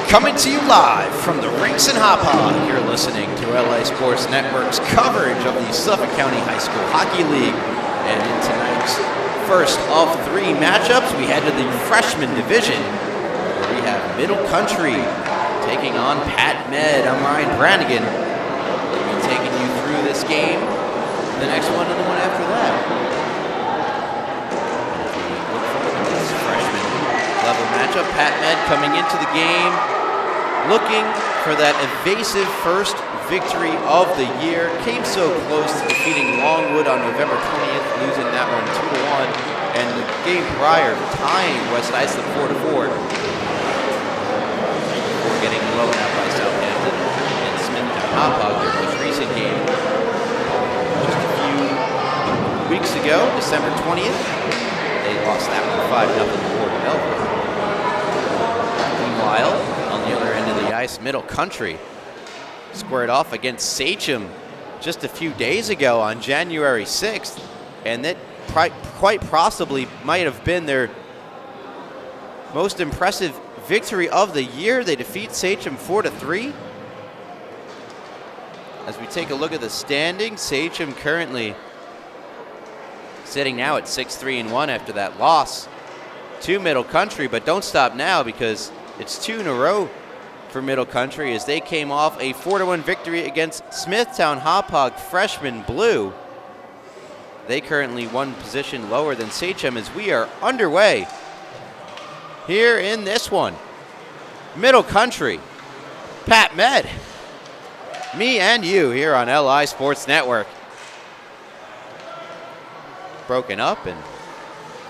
Coming to you live from the rinks in Hauppauge, you're listening to LA Sports Network's coverage of the Suffolk County High School Hockey League. And in tonight's first of three matchups, we head to the freshman division, where we have Middle Country taking on Pat Med. I'm Ryan Brannigan. We'll be taking you through this game, the next one, and the one after that. Look forward to this freshman level matchup. Pat Med coming into the game looking for that evasive first victory of the year. Came so close to defeating Longwood on November 20th, losing that one 2-1. And the game prior, tying West Islip 4-4. Before getting blown out by Southampton and Smithtown Hauppauge, their most recent game. Just a few weeks ago, December 20th, they lost that one 5-0 to Ward Medford. Meanwhile, on the other end of the ice, Middle Country squared off against SCHSHL just a few days ago on January 6th, and that quite possibly might have been their most impressive victory of the year. They defeat SCHSHL 4-3. As we take a look at the standings, SCHSHL currently sitting now at 6-3-1 after that loss to Middle Country, but don't stop now because it's 2 in a row for Middle Country as they came off a 4-1 victory against Smithtown Hauppauge freshman Blue. They currently one position lower than SCHSHL as we are underway here in this one. Middle Country, Pat Med, me and you here on LI Sports Network. Broken up and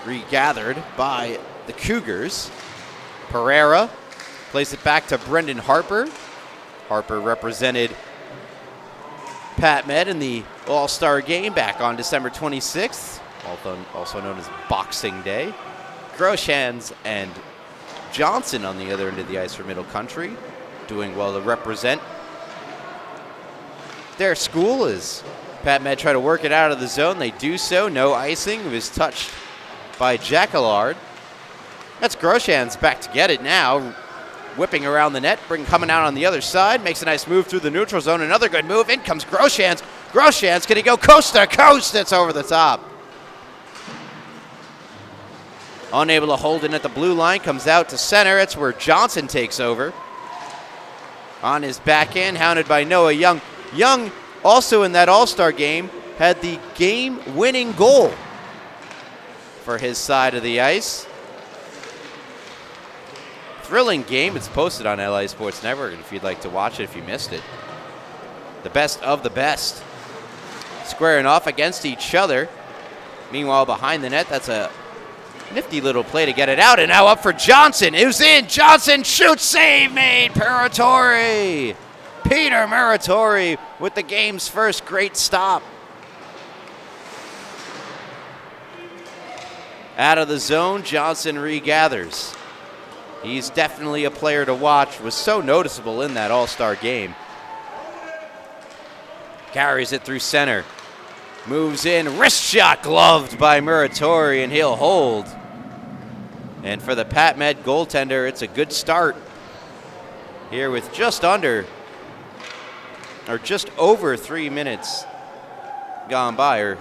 regathered by the Cougars. Pereira plays it back to Brendan Harper. Harper represented Pat Med in the All-Star game back on December 26th, also known as Boxing Day. Groshans and Johnson on the other end of the ice for Middle Country, doing well to represent their school as Pat Med try to work it out of the zone. They do so, no icing. It was touched by Jacquillard. That's Groshans back to get it now. Whipping around the net, coming out on the other side. Makes a nice move through the neutral zone. Another good move. In comes Groshans. Groshans, can he go coast to coast? It's over the top. Unable to hold it at the blue line. Comes out to center. It's where Johnson takes over. On his backhand, hounded by Noah Young. Young, also in that All-Star game, had the game-winning goal for his side of the ice. Thrilling game. It's posted on LA Sports Network if you'd like to watch it if you missed it. The best of the best squaring off against each other. Meanwhile, behind the net, that's a nifty little play to get it out. And now up for Johnson. It was in. Johnson shoots. Save made. Muratori. Peter Muratori with the game's first great stop. Out of the zone, Johnson regathers. He's definitely a player to watch. Was so noticeable in that All-Star game. Carries it through center. Moves in. Wrist shot gloved by Muratori, and he'll hold. And for the Pat Med goaltender, it's a good start here with just over 3 minutes gone by, or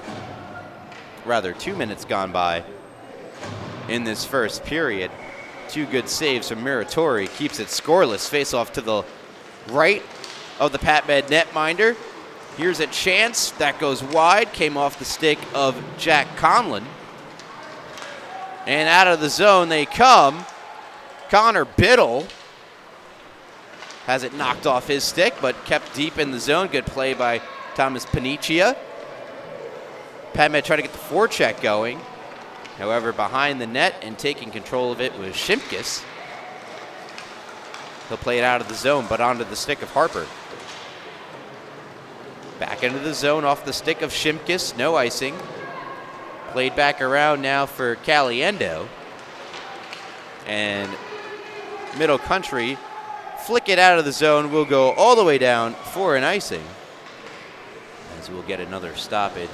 rather 2 minutes gone by in this first period. 2 good saves from Muratori. Keeps it scoreless. Face-off to the right of the Pat Med netminder. Here's a chance. That goes wide. Came off the stick of Jack Conlon. And out of the zone they come. Connor Biddle has it knocked off his stick, but kept deep in the zone. Good play by Thomas Panicia. Pat Med tried to get the forecheck going. However, behind the net and taking control of it was Shimkus. He'll play it out of the zone, but onto the stick of Harper. Back into the zone off the stick of Shimkus. No icing. Played back around now for Caliendo. And Middle Country flick it out of the zone. Will go all the way down for an icing, as we'll get another stoppage.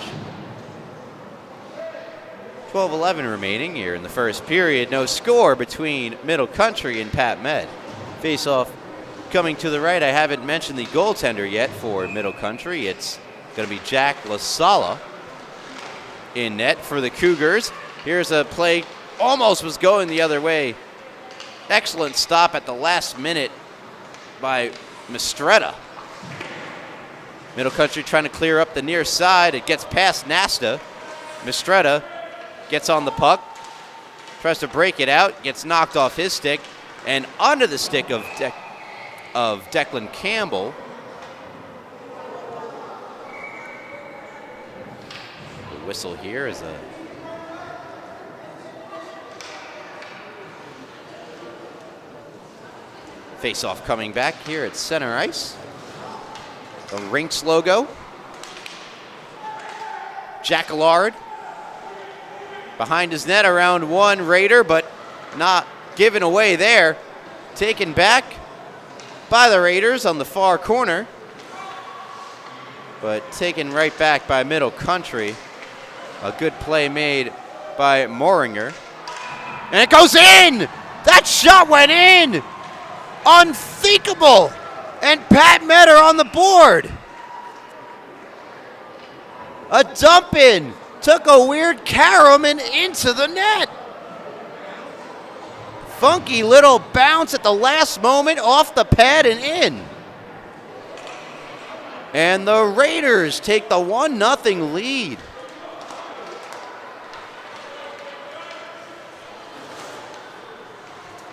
12-11 remaining here in the first period. No score between Middle Country and Pat Med. Face-off coming to the right. I haven't mentioned the goaltender yet for Middle Country. It's going to be Jack LaSala in net for the Cougars. Here's a play, almost was going the other way. Excellent stop at the last minute by Mistretta. Middle Country trying to clear up the near side. It gets past Nasta. Mistretta gets on the puck, tries to break it out, gets knocked off his stick, and onto the stick of Declan Campbell. The whistle here is a face-off coming back here at center ice. The Rinks logo. Jack Allard behind his net, around one Raider, but not given away there. Taken back by the Raiders on the far corner, but taken right back by Middle Country. A good play made by Moringer. And it goes in! That shot went in! Unthinkable! And Pat Metter on the board. A dump in. Took a weird carom and into the net. Funky little bounce at the last moment off the pad and in. And the Raiders take the 1-0 lead.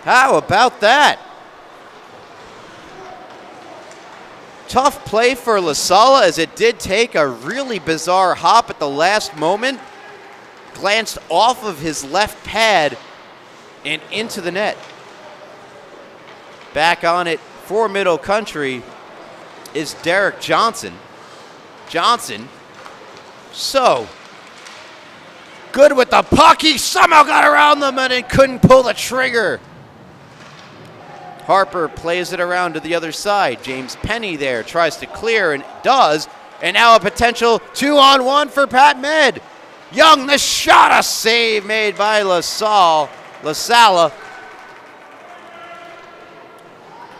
How about that? Tough play for LaSala, as it did take a really bizarre hop at the last moment. Glanced off of his left pad and into the net. Back on it for Middle Country is Derek Johnson. Johnson, so good with the puck. He somehow got around them and couldn't pull the trigger. Harper plays it around to the other side. James Penny there tries to clear and does. And now a potential 2-on-1 for Pat Med. Young, the shot, a save made by LaSala.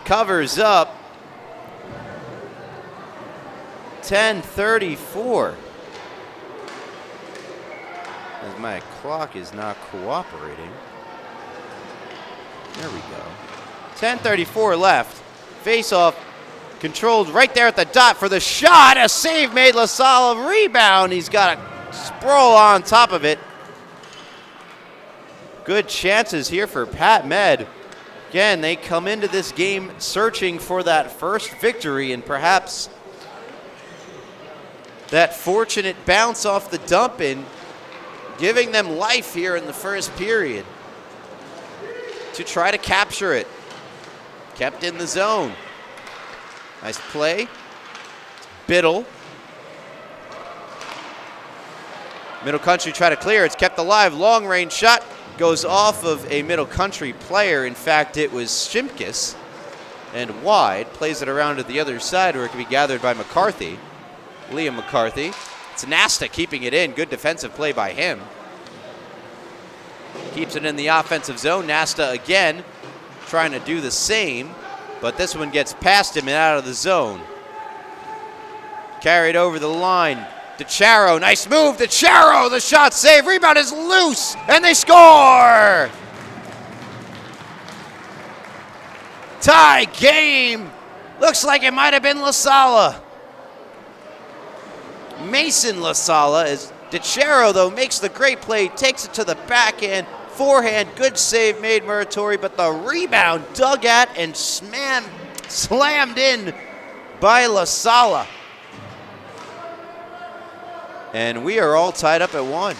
Covers up. 10:34. As my clock is not cooperating. There we go. 10:34 left. Face-off controlled right there at the dot for the shot. A save made. LaSala rebound. He's got a sprawl on top of it. Good chances here for Pat Med. Again, they come into this game searching for that first victory, and perhaps that fortunate bounce off the dump in giving them life here in the first period to try to capture it. Kept in the zone. Nice play. Biddle. Middle Country try to clear. It's kept alive. Long range shot goes off of a Middle Country player. In fact, it was Shimkus. And wide. Plays it around to the other side where it can be gathered by McCarthy. Liam McCarthy. It's Nasta keeping it in. Good defensive play by him. Keeps it in the offensive zone. Nasta again trying to do the same, but this one gets past him and out of the zone. Carried over the line. DeCharo, nice move. DeCharo, the shot save. Rebound is loose, and they score! Tie game. Looks like it might have been LaSala. Mason LaSala, as DeCharo, though, makes the great play, takes it to the backhand. Forehand, good save made Muratori, but the rebound dug at and slammed in by LaSala. And we are all tied up at 1.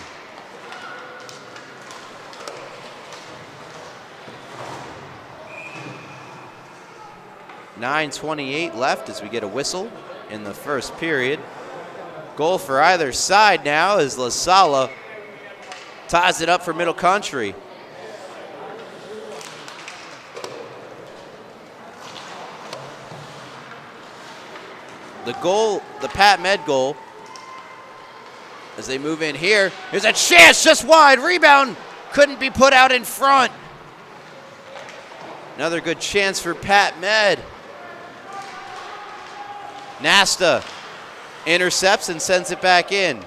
.9:28 left as we get a whistle in the first period. Goal for either side now as LaSala ties it up for Middle Country. The goal, the Pat Med goal, as they move in here. Here's a chance, just wide. Rebound couldn't be put out in front. Another good chance for Pat Med. Nasta intercepts and sends it back in.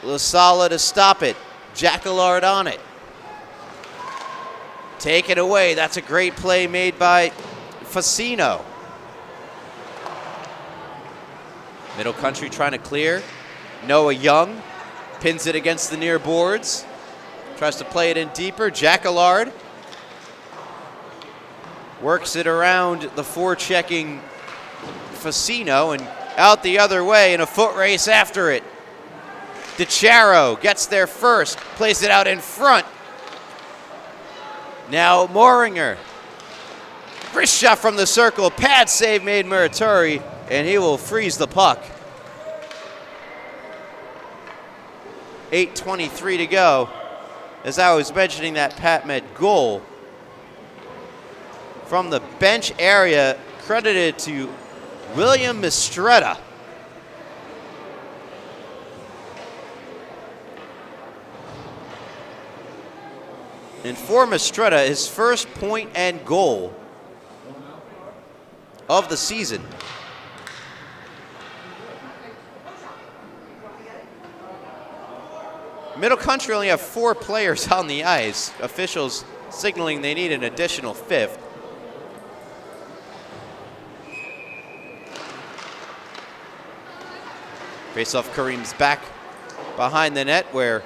LaSala to stop it. Jacquelard on it. Take it away. That's a great play made by Facino. Middle Country trying to clear. Noah Young pins it against the near boards. Tries to play it in deeper. Jacquelard works it around the forechecking Facino and out the other way in a foot race after it. DeCharo gets there first, plays it out in front. Now Moringer. Wrist shot from the circle, pad save made Muratori, and he will freeze the puck. 8:23 to go. As I was mentioning that Pat Med goal, from the bench area, credited to William Mistretta. And for Mistretta, his first point and goal of the season. Middle Country only have 4 players on the ice. Officials signaling they need an additional 5th. Face-off Kareem's back behind the net where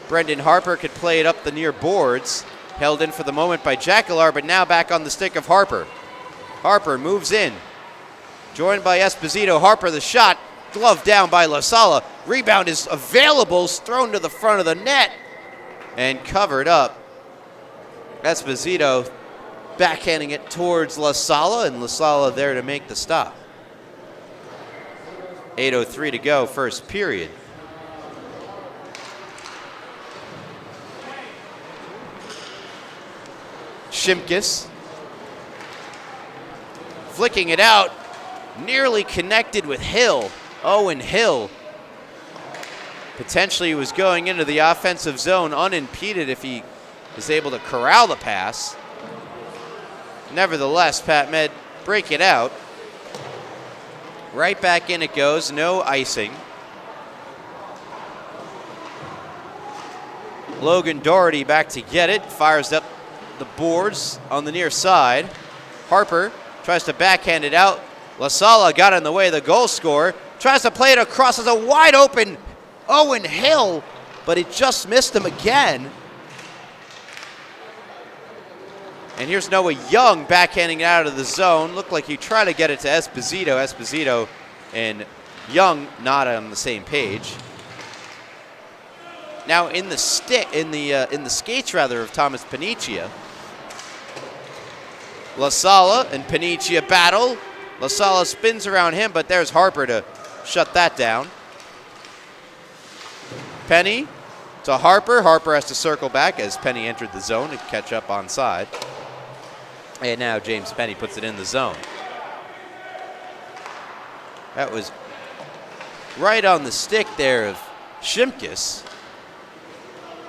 Brendan Harper could play it up the near boards. Held in for the moment by Jacquelard, but now back on the stick of Harper. Harper moves in. Joined by Esposito. Harper the shot. Glove down by LaSala. Rebound is available. Thrown to the front of the net. And covered up. Esposito backhanding it towards LaSala, and LaSala there to make the stop. 8:03 to go, first period. Shimkus flicking it out, nearly connected with Hill. Owen Hill potentially was going into the offensive zone unimpeded if he was able to corral the pass. Nevertheless, Pat Med break it out. Right back in it goes, no icing. Logan Doherty back to get it, fires up the boards on the near side. Harper tries to backhand it out. LaSala got in the way of the goal scorer. Tries to play it across as a wide open Owen Hill, but it just missed him again. And here's Noah Young backhanding it out of the zone. Looked like he tried to get it to Esposito. Esposito and Young not on the same page. Now in the skates of Thomas Paniccia. LaSala and Paniccia battle. LaSala spins around him, but there's Harper to shut that down. Penny to Harper. Harper has to circle back as Penny entered the zone to catch up onside. And now James Penny puts it in the zone. That was right on the stick there of Shimkus.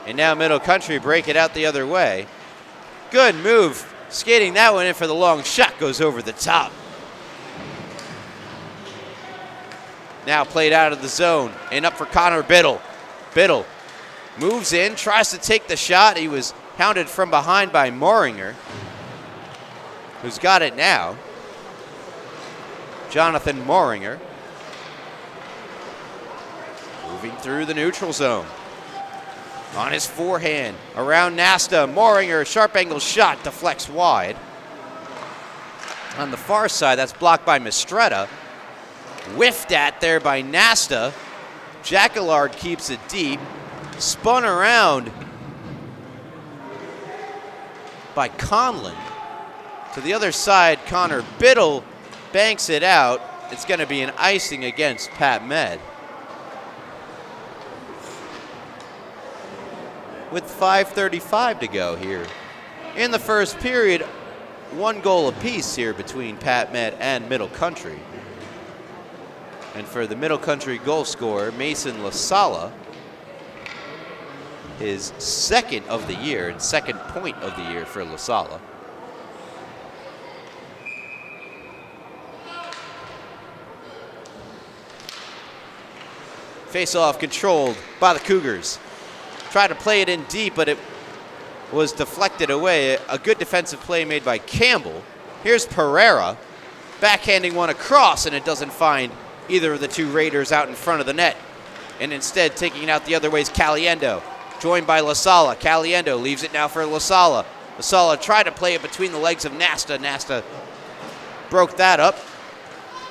And now Middle Country break it out the other way. Good move. Skating that one in for the long shot, goes over the top. Now played out of the zone and up for Connor Biddle. Biddle moves in, tries to take the shot. He was hounded from behind by Moringer, who's got it now. Jonathan Moringer moving through the neutral zone. On his forehand, around Nasta. Moringer, sharp angle shot, deflects wide. On the far side, that's blocked by Mistretta. Whiffed at there by Nasta. Jacquelard keeps it deep. Spun around by Conlon. To the other side, Connor Biddle banks it out. It's going to be an icing against Pat Med. With 5:35 to go here in the first period, 1 goal apiece here between Pat Med and Middle Country. And for the Middle Country goal scorer, Mason LaSala, his second of the year and second point of the year for LaSala. Face-off controlled by the Cougars. Tried to play it in deep, but it was deflected away. A good defensive play made by Campbell. Here's Pereira, backhanding one across, and it doesn't find either of the two Raiders out in front of the net. And instead, taking it out the other way is Caliendo, joined by Lasala. Caliendo leaves it now for Lasala. Lasala tried to play it between the legs of Nasta. Nasta broke that up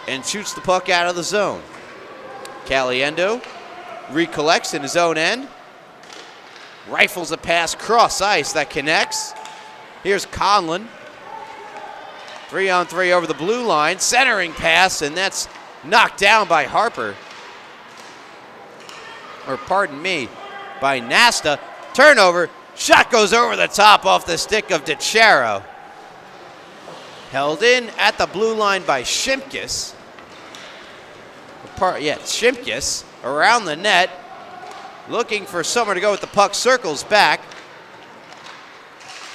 and shoots the puck out of the zone. Caliendo recollects in his own end. Rifles a pass cross ice that connects. Here's Conlon. 3-on-3 over the blue line. Centering pass, and that's knocked down by Harper. Or pardon me, by Nasta. Turnover. Shot goes over the top off the stick of DeCharo. Held in at the blue line by Shimkus. Shimkus around the net. Looking for somewhere to go with the puck. Circles back.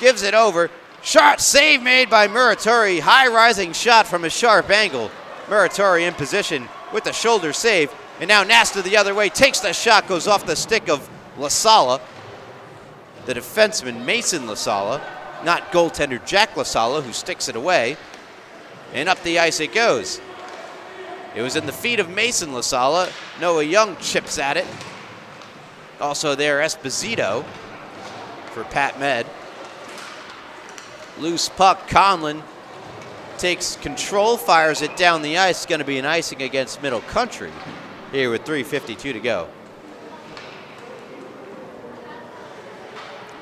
Gives it over. Shot save made by Muratori. High rising shot from a sharp angle. Muratori in position with the shoulder save. And now Nasta the other way. Takes the shot. Goes off the stick of Lasala. The defenseman Mason Lasala. Not goaltender Jack Lasala, who sticks it away. And up the ice it goes. It was in the feet of Mason Lasala. Noah Young chips at it. Also there, Esposito for Pat Med. Loose puck, Conlon takes control, fires it down the ice. It's going to be an icing against Middle Country here with 3:52 to go.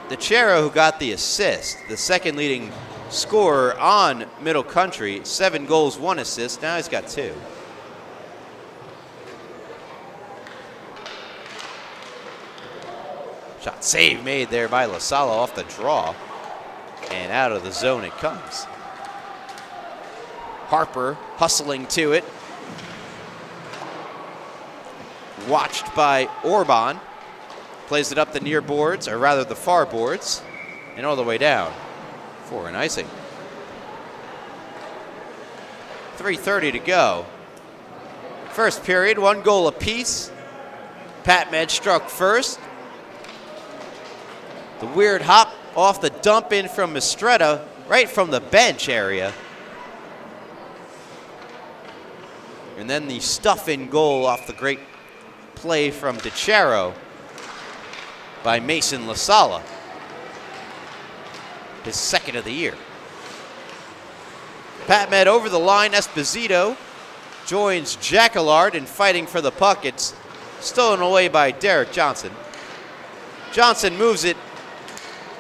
DeCharo, who got the assist, the second leading scorer on Middle Country, 7 goals, 1 assist. Now he's got 2. Shot save made there by Lasala off the draw. And out of the zone it comes. Harper hustling to it. Watched by Orban. Plays it up the near boards, or rather the far boards, and all the way down for an icing. 3:30 to go. First period, 1 goal apiece. Pat Med struck first. The weird hop off the dump in from Mistretta, right from the bench area. And then the stuff-in goal off the great play from DeCharo by Mason Lasala. His second of the year. Pat Med over the line. Esposito joins Jacquillard in fighting for the puck. It's stolen away by Derek Johnson. Johnson moves it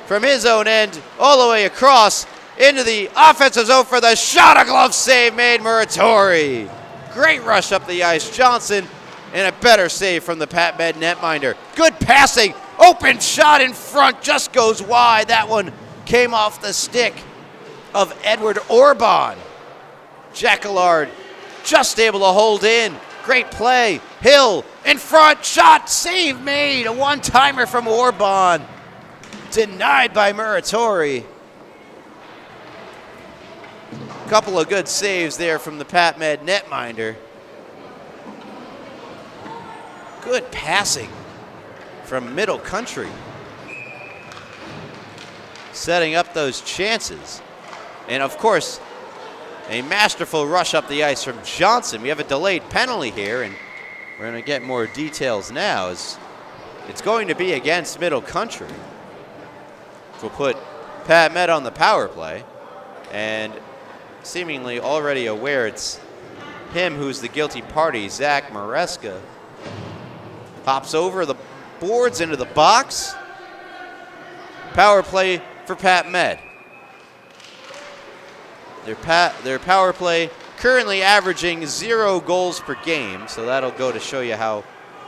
from his own end all the way across into the offensive zone for the shot. A glove save made Muratori. Great rush up the ice. Johnson, and a better save from the Pat Med netminder. Good passing. Open shot in front. Just goes wide. That one came off the stick of Edward Orban. Jacquillard just able to hold in. Great play. Hill in front. Shot. Save made. A one-timer from Orban. Denied by Muratori. Couple of good saves there from the Pat Med netminder. Good passing from Middle Country. Setting up those chances. And of course, a masterful rush up the ice from Johnson. We have a delayed penalty here, and we're going to get more details now. It's going to be against Middle Country. We'll put Pat Med on the power play, and seemingly already aware it's him who's the guilty party. Zach Maresca hops over the boards into the box. Power play for Pat Med. Their power play currently averaging 0 goals per game, so that'll go to show you how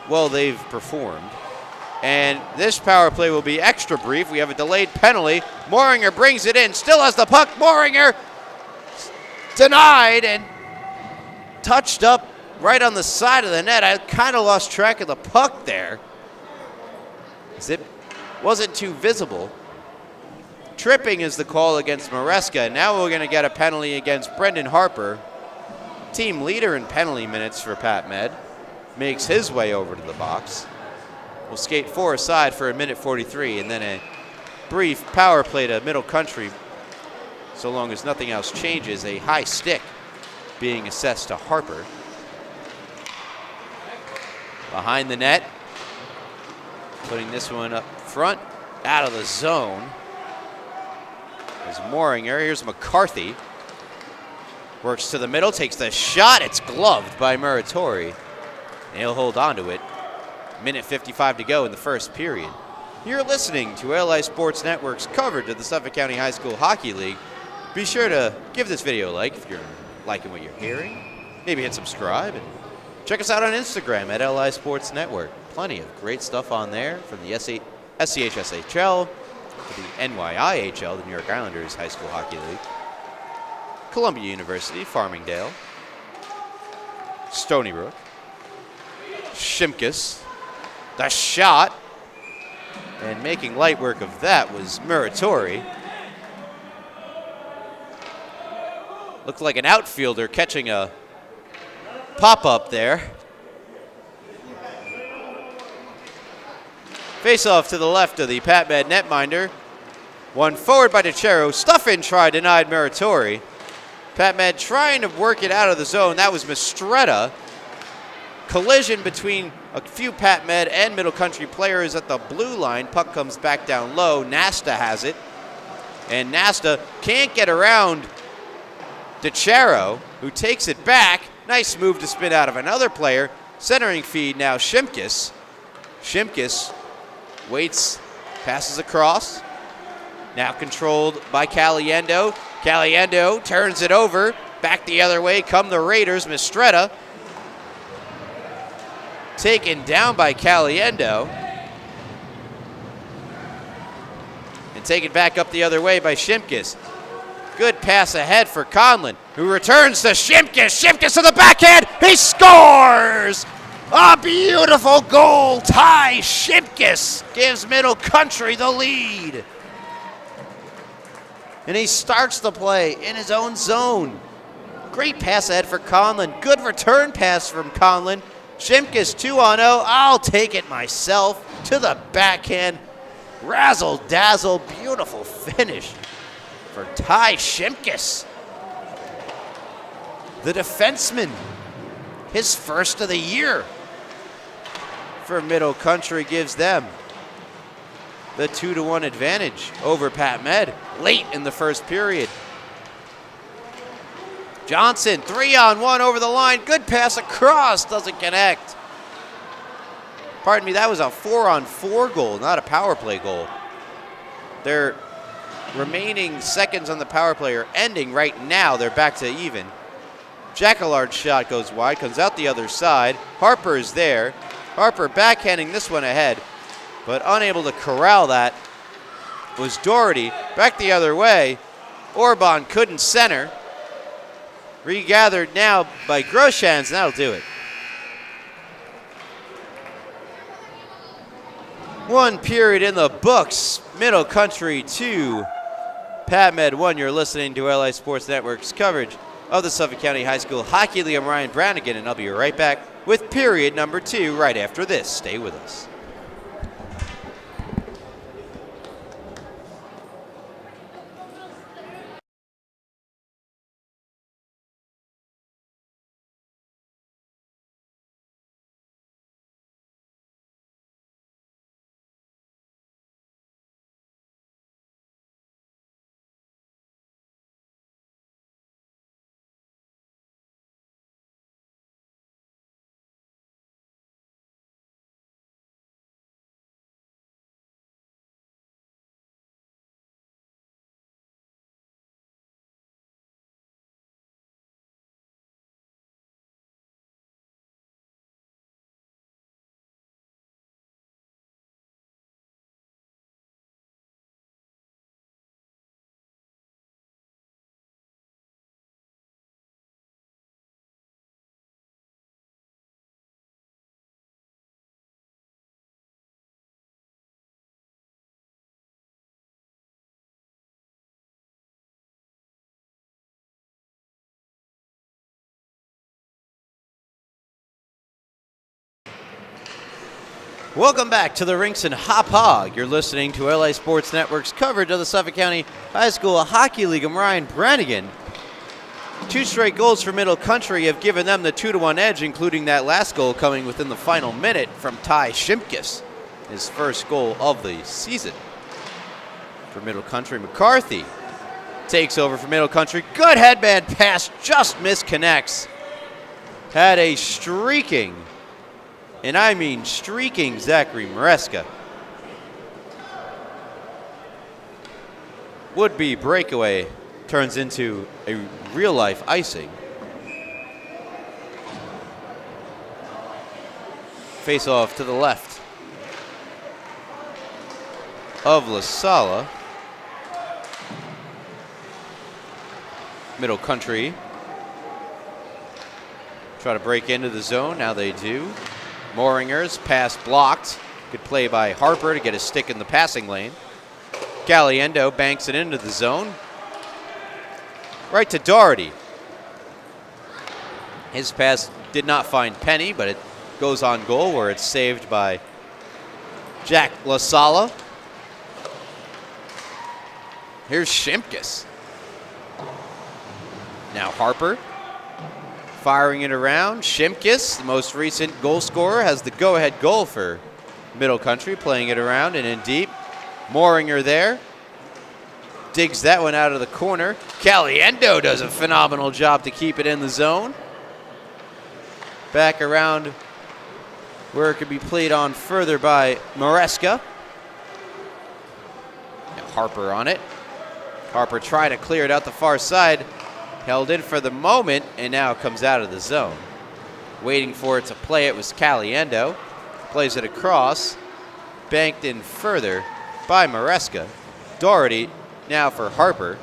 well they've performed. And this power play will be extra brief. We have a delayed penalty. Moringer brings it in, still has the puck. Moringer denied and touched up right on the side of the net. I kind of lost track of the puck there, as it wasn't too visible. Tripping is the call against Maresca. Now we're going to get a penalty against Brendan Harper, team leader in penalty minutes for Pat Med. makes his way over to the box. We'll skate 4 aside for 1:43, and then a brief power play to Middle Country. So long as nothing else changes, a high stick being assessed to Harper. Behind the net, putting this one up front, out of the zone. Is Mooring area. Here's McCarthy. Works to the middle, takes the shot. It's gloved by Muratori. And he'll hold on to it. 1:55 to go in the first period. You're listening to LI Sports Network's coverage of the Suffolk County High School Hockey League. Be sure to give this video a like if you're liking what you're hearing. Maybe hit subscribe and check us out on Instagram at LI Sports Network. Plenty of great stuff on there from the SCHSHL to the NYIHL, the New York Islanders High School Hockey League. Columbia University, Farmingdale, Stony Brook, Shimkus, the shot, and making light work of that was Muratori. Looked like an outfielder catching a pop-up there. Face-off to the left of the PatMed netminder. One forward by DeCero. Stuff-in try denied Muratori. PatMed trying to work it out of the zone. That was Mistretta. Collision between a few PatMed and Middle Country players at the blue line. Puck comes back down low. Nasta has it. And Nasta can't get around DeCero, who takes it back. Nice move to spin out of another player. Centering feed now Shimkus. Shimkus waits, passes across. Now controlled by Caliendo. Caliendo turns it over. Back the other way come the Raiders. Mistretta taken down by Caliendo. And taken back up the other way by Shimkus. Good pass ahead for Conlon, who returns to Shimkus. Shimkus to the backhand. He scores! A beautiful goal. Ty Shimkus gives Middle Country the lead. And he starts the play in his own zone. Great pass ahead for Conlon. Good return pass from Conlon. Shimkus 2-on-0. I'll take it myself. To the backhand. Razzle dazzle. Beautiful finish for Ty Shimkus. The defenseman. His first of the year for Middle Country gives them the 2-1 advantage over PatMed late in the first period. Johnson, 3-on-1 over the line. Good pass across, doesn't connect. Pardon me, that was a 4-on-4 goal, not a power play goal. Their remaining seconds on the power play are ending right now. They're back to even. Jacquelard's shot goes wide, comes out the other side. Harper is there. Harper backhanding this one ahead, but unable to corral that was Doherty. Back the other way. Orban couldn't center. Regathered now by Groshans, and that'll do it. One period in the books. Middle Country 2, PatMed 1. You're listening to LI Sports Network's coverage of the Suffolk County High School Hockey League. I'm Ryan Brannigan, and I'll be right back with period number 2 right after this. Stay with us. Welcome back to the Rinks and Hop Hog. You're listening to LA Sports Network's coverage of the Suffolk County High School Hockey League. I'm Ryan Brannigan. 2 straight goals for Middle Country have given them the 2-1 edge, including that last goal coming within the final minute from Ty Shimkus, his first goal of the season. For Middle Country, McCarthy takes over for Middle Country. Good headband pass, just misconnects. Had a streaking, and I mean streaking, Zachary Maresca. Would-be breakaway turns into a real-life icing. Face off to the left of La Sala. Middle Country try to break into the zone. Now they do. Moringer's pass blocked. Good play by Harper to get a stick in the passing lane. Caliendo banks it into the zone. Right to Doherty. His pass did not find Penny, but it goes on goal where it's saved by Jack La Sala. Here's Shimkus. Now Harper firing it around. Shimkus, the most recent goal scorer, has the go-ahead goal for Middle Country, playing it around and in deep. Moringer there. Digs that one out of the corner. Caliendo does a phenomenal job to keep it in the zone. Back around where it could be played on further by Maresca. Harper on it. Harper trying to clear it out the far side. Held in for the moment and now comes out of the zone. Waiting for it to play it was Caliendo. Plays it across. Banked in further by Maresca. Doherty now for Harper.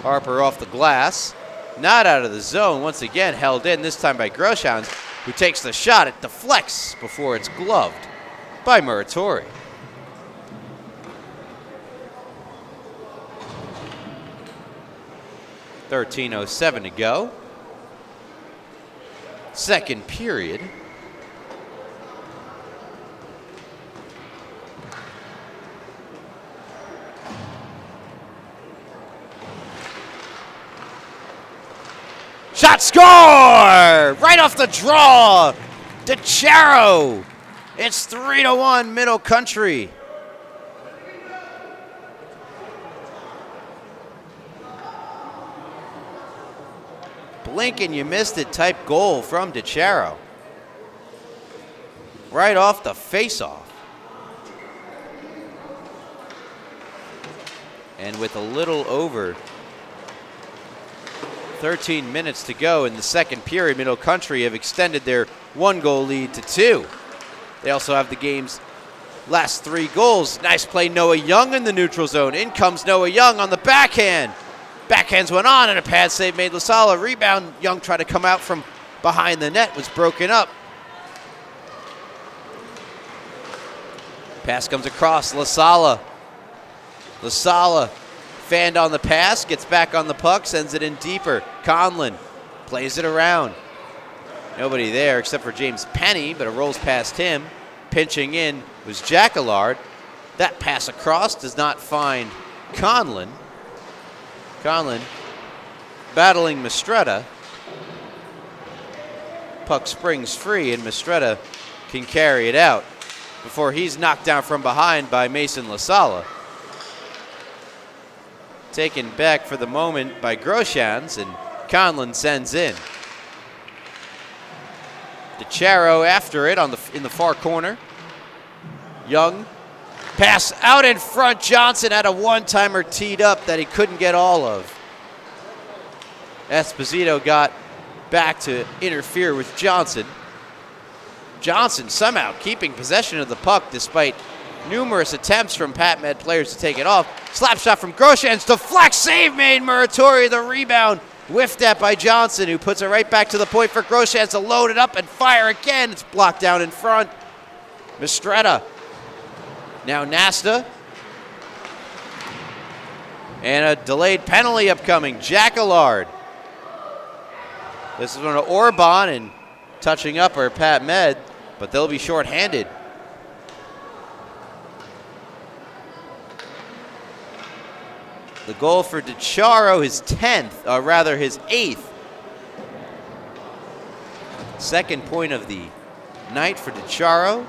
Harper off the glass. Not out of the zone. Once again held in, this time by Groshans, who takes the shot. It deflects before it's gloved by Muratori. .13:07 to go. Second period. Shot score! Right off the draw. DeCharo. It's 3-1 Middle Country. Blink and you missed it type goal from DeCharo. Right off the face-off. And with a little over 13 minutes to go in the second period, Middle Country have extended their 1-goal lead to 2. They also have the game's last 3 goals. Nice play, Noah Young in the neutral zone. In comes Noah Young on the backhand. Backhands went on and a pad save made La Sala. Rebound, Young tried to come out from behind the net, was broken up. Pass comes across, La Sala. La Sala fanned on the pass, gets back on the puck, sends it in deeper. Conlon plays it around. Nobody there except for James Penny, but it rolls past him. Pinching in was Jacquillard. That pass across does not find Conlon. Conlon battling Mistretta. Puck springs free and Mistretta can carry it out before he's knocked down from behind by Mason La Sala. Taken back for the moment by Groshans, and Conlon sends in. DeCharo after it in the far corner. Young. Pass out in front. Johnson had a one-timer teed up that he couldn't get all of. Esposito got back to interfere with Johnson. Johnson somehow keeping possession of the puck despite numerous attempts from Pat Med players to take it off. Slap shot from Groshans. Deflect save made. Muratori the rebound. Whiffed at by Johnson, who puts it right back to the point for Groshans to load it up and fire again. It's blocked down in front. Mistretta. Now Nasta. And a delayed penalty upcoming. Jacquillard. This is one of Orban, and touching up are Pat Med, but they'll be shorthanded. The goal for DeCharo, his 10th, or rather his 8th. Second point of the night for DeCharo.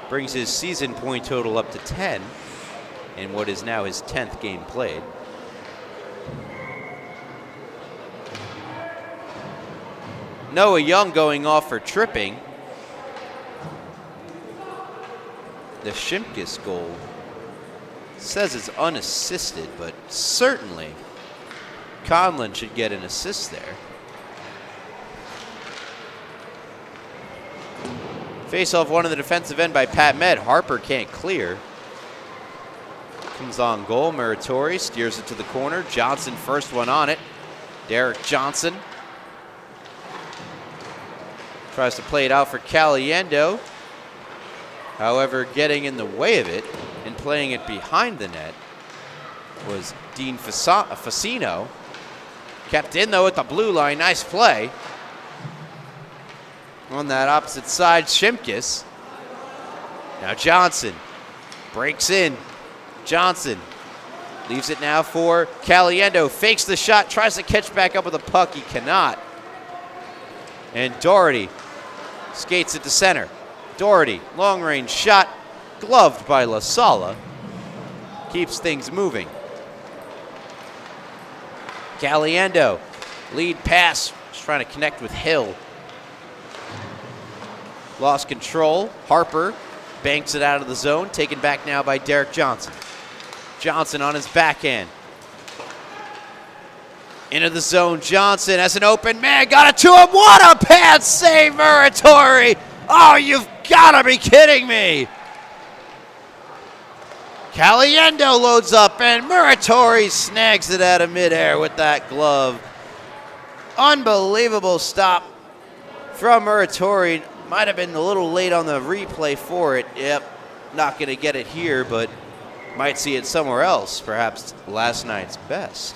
Brings his season point total up to 10 in what is now his 10th game played. Noah Young going off for tripping. The SCHSHL goal says it's unassisted, but certainly Conlon should get an assist there. Face off one of the defensive end by Pat Med. Harper can't clear. Comes on goal. Muratori steers it to the corner. Johnson first one on it. Derek Johnson tries to play it out for Caliendo. However, getting in the way of it and playing it behind the net was Dean Facino. Kept in though at the blue line. Nice play. On that opposite side, SCHSHL. Now Johnson breaks in. Johnson leaves it now for Caliendo. Fakes the shot, tries to catch back up with a puck. He cannot. And Doherty skates it to center. Doherty, long range shot, gloved by La Sala. Keeps things moving. Caliendo, lead pass, just trying to connect with Hill. Lost control. Harper banks it out of the zone. Taken back now by Derek Johnson. Johnson on his backhand. Into the zone. Johnson has an open man. Got it to him. What a pad save, Muratori. Oh, you've got to be kidding me. Caliendo loads up and Muratori snags it out of midair with that glove. Unbelievable stop from Muratori. Might have been a little late on the replay for it. Yep, not going to get it here, but might see it somewhere else. Perhaps last night's best.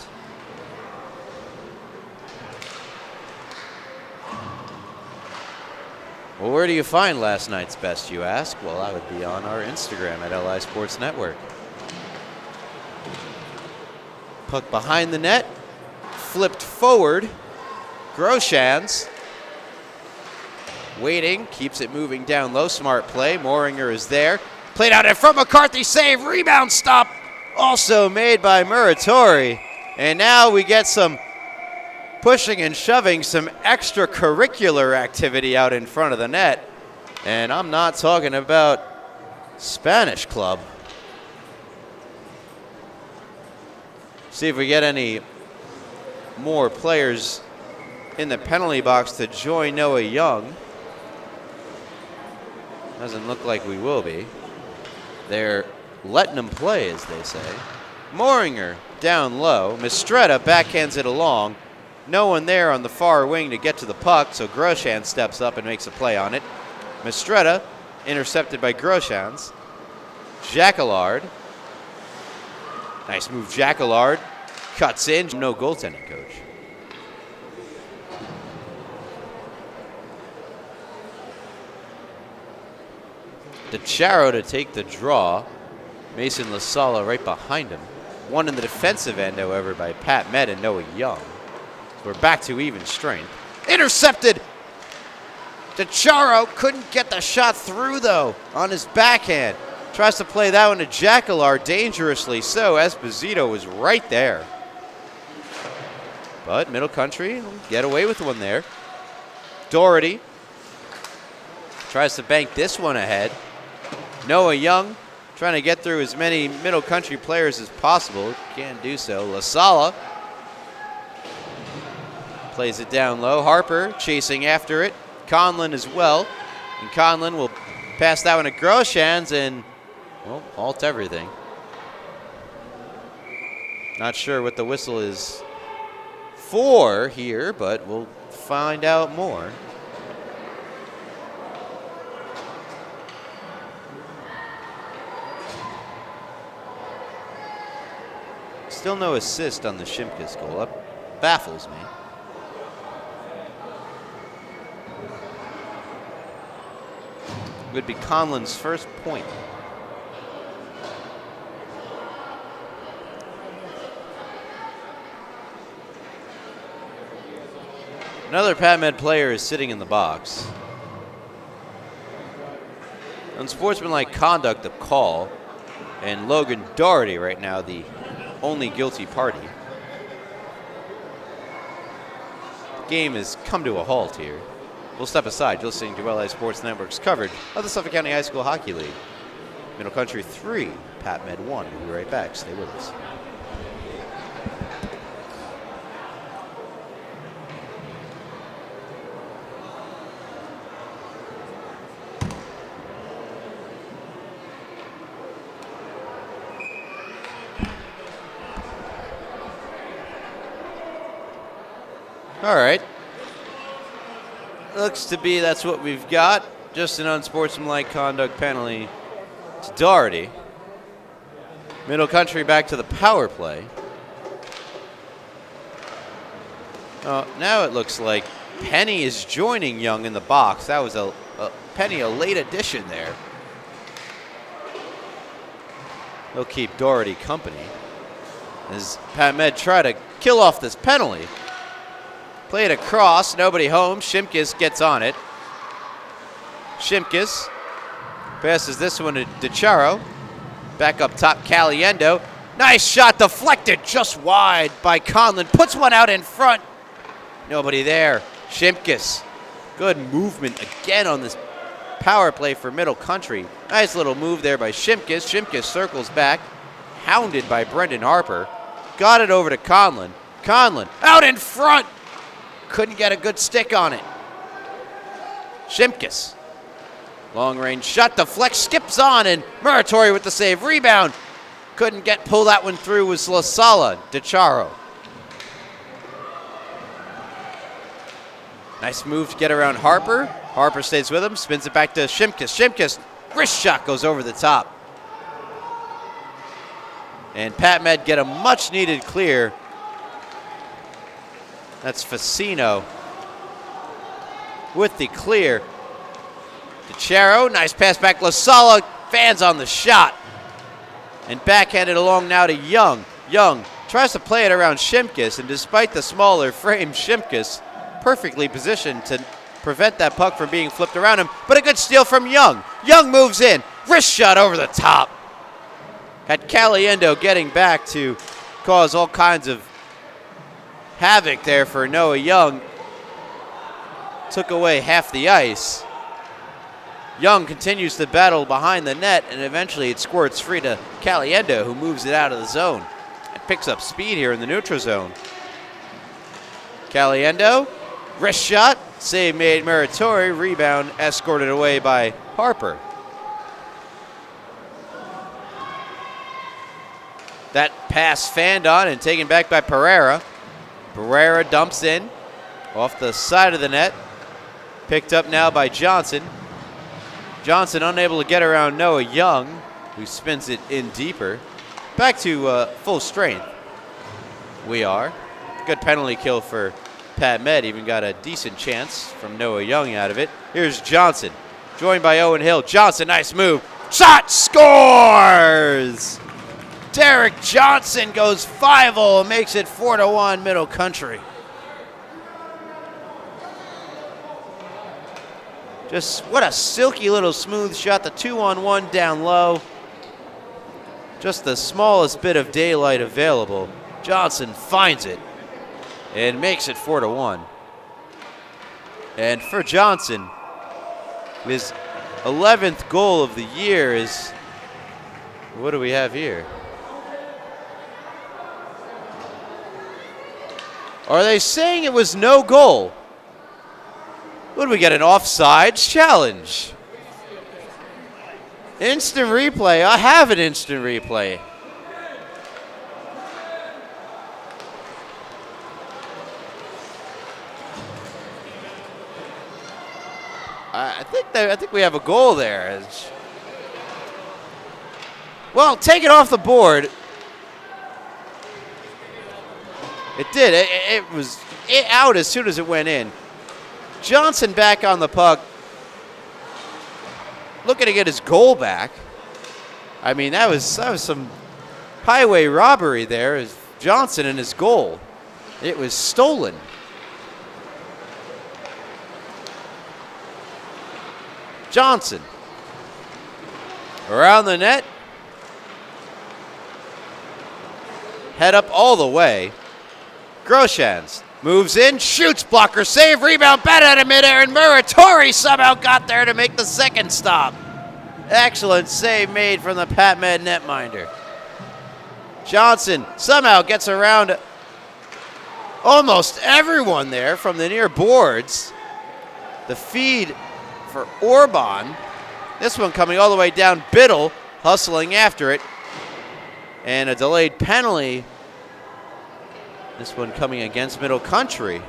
Well, where do you find last night's best, you ask? Well, I would be on our Instagram at LI Sports Network. Puck behind the net, flipped forward. Groshans waiting, keeps it moving down low. Smart play. Moringer is there. Played out in front. McCarthy save. Rebound stop. Also made by Muratori. And now we get some pushing and shoving, some extracurricular activity out in front of the net. And I'm not talking about Spanish club. See if we get any more players in the penalty box to join Noah Young. Doesn't look like we will be. They're letting him play, as they say. Moringer down low. Mistretta backhands it along. No one there on the far wing to get to the puck, so Groshan steps up and makes a play on it. Mistretta intercepted by Groshans. Jacquillard. Nice move, Jacquillard. Cuts in. No goaltending coach. DeCharo to take the draw. Mason La Sala right behind him. One in the defensive end, however, by Pat Med and Noah Young. So we're back to even strength. Intercepted. DeCharo couldn't get the shot through, though, on his backhand. Tries to play that one to Jacquillard, dangerously so. Esposito was right there. But Middle Country will get away with one there. Doherty tries to bank this one ahead. Noah Young trying to get through as many Middle Country players as possible. Can't do so. La Sala plays it down low. Harper chasing after it. Conlon as well. And Conlon will pass that one to Groshans and, well, halt everything. Not sure what the whistle is for here, but we'll find out more. Still no assist on the SCHSHL goal. That baffles me. Would be Conlon's first point. Another PatMed player is sitting in the box. Unsportsmanlike conduct of call, and Logan Doherty right now the only guilty party. The game has come to a halt here. We'll step aside. You're listening to LA Sports Network's coverage of the Suffolk County High School Hockey League. Middle Country 3, PatMed 1. We'll be right back. Stay with us. All right. Looks to be that's what we've got. Just an unsportsmanlike conduct penalty to Doherty. Middle Country back to the power play. Now it looks like Penny is joining Young in the box. That was Penny, a late addition there. They'll keep Doherty company as PatMed try to kill off this penalty. Played across, nobody home. Shimkus gets on it. Shimkus passes this one to DeCharo. Back up top, Caliendo. Nice shot, deflected just wide by Conlon. Puts one out in front. Nobody there. Shimkus. Good movement again on this power play for Middle Country. Nice little move there by Shimkus. Shimkus circles back. Hounded by Brendan Harper. Got it over to Conlon. Conlon out in front. Couldn't get a good stick on it. Shimkus. Long range shot, deflects, skips on, and Muratori with the save. Rebound. Couldn't pull that one through with La Sala. DeCharo. Nice move to get around Harper. Harper stays with him, spins it back to Shimkus. Shimkus, wrist shot goes over the top. And PatMed get a much needed clear. That's Facino with the clear. DeCharo, nice pass back. La Sala, fans on the shot. And backhanded along now to Young. Young tries to play it around Shimkus, and despite the smaller frame, Shimkus perfectly positioned to prevent that puck from being flipped around him. But a good steal from Young. Young moves in. Wrist shot over the top. Had Caliendo getting back to cause all kinds of havoc there for Noah Young. Took away half the ice. Young continues to battle behind the net, and eventually it squirts free to Caliendo, who moves it out of the zone and picks up speed here in the neutral zone. Caliendo, wrist shot, save made Muratori, rebound escorted away by Harper. That pass fanned on and taken back by Pereira. Pereira dumps in off the side of the net. Picked up now by Johnson. Johnson unable to get around Noah Young, who spins it in deeper. Back to full strength. We are. Good penalty kill for PatMed. Even got a decent chance from Noah Young out of it. Here's Johnson, joined by Owen Hill. Johnson, nice move. Shot, scores! Derek Johnson goes 5-0 and makes it 4-1 Middle Country. Just what a silky little smooth shot. The 2-on-1 down low. Just the smallest bit of daylight available. Johnson finds it and makes it 4-1. And for Johnson, his 11th goal of the year is, what do we have here? Are they saying it was no goal? What do we get, an offsides challenge? Instant replay. I have an instant replay. I think we have a goal there. Well, take it off the board. It did. It was out as soon as it went in. Johnson back on the puck, looking to get his goal back. I mean, that was some highway robbery there. As Johnson and his goal, it was stolen. Johnson. Around the net. Head up all the way. Groshans moves in, shoots, blocker save, rebound, bat out of midair, and Muratori somehow got there to make the second stop. Excellent save made from the PatMed netminder. Johnson somehow gets around almost everyone there from the near boards. The feed for Orban. This one coming all the way down. Biddle hustling after it. And a delayed penalty. This one coming against Middle Country.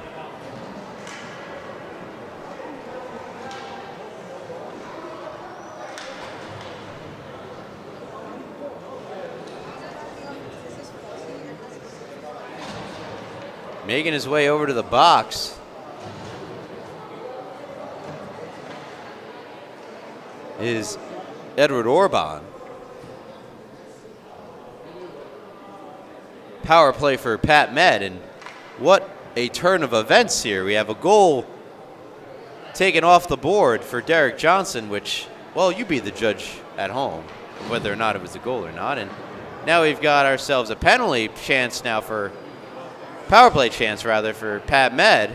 Making his way over to the box is Edward Orban. Power play for PatMed, and what a turn of events here. We have a goal taken off the board for Derek Johnson, which, well, you be the judge at home whether or not it was a goal or not. And now we've got ourselves a penalty chance now for power play chance rather for PatMed.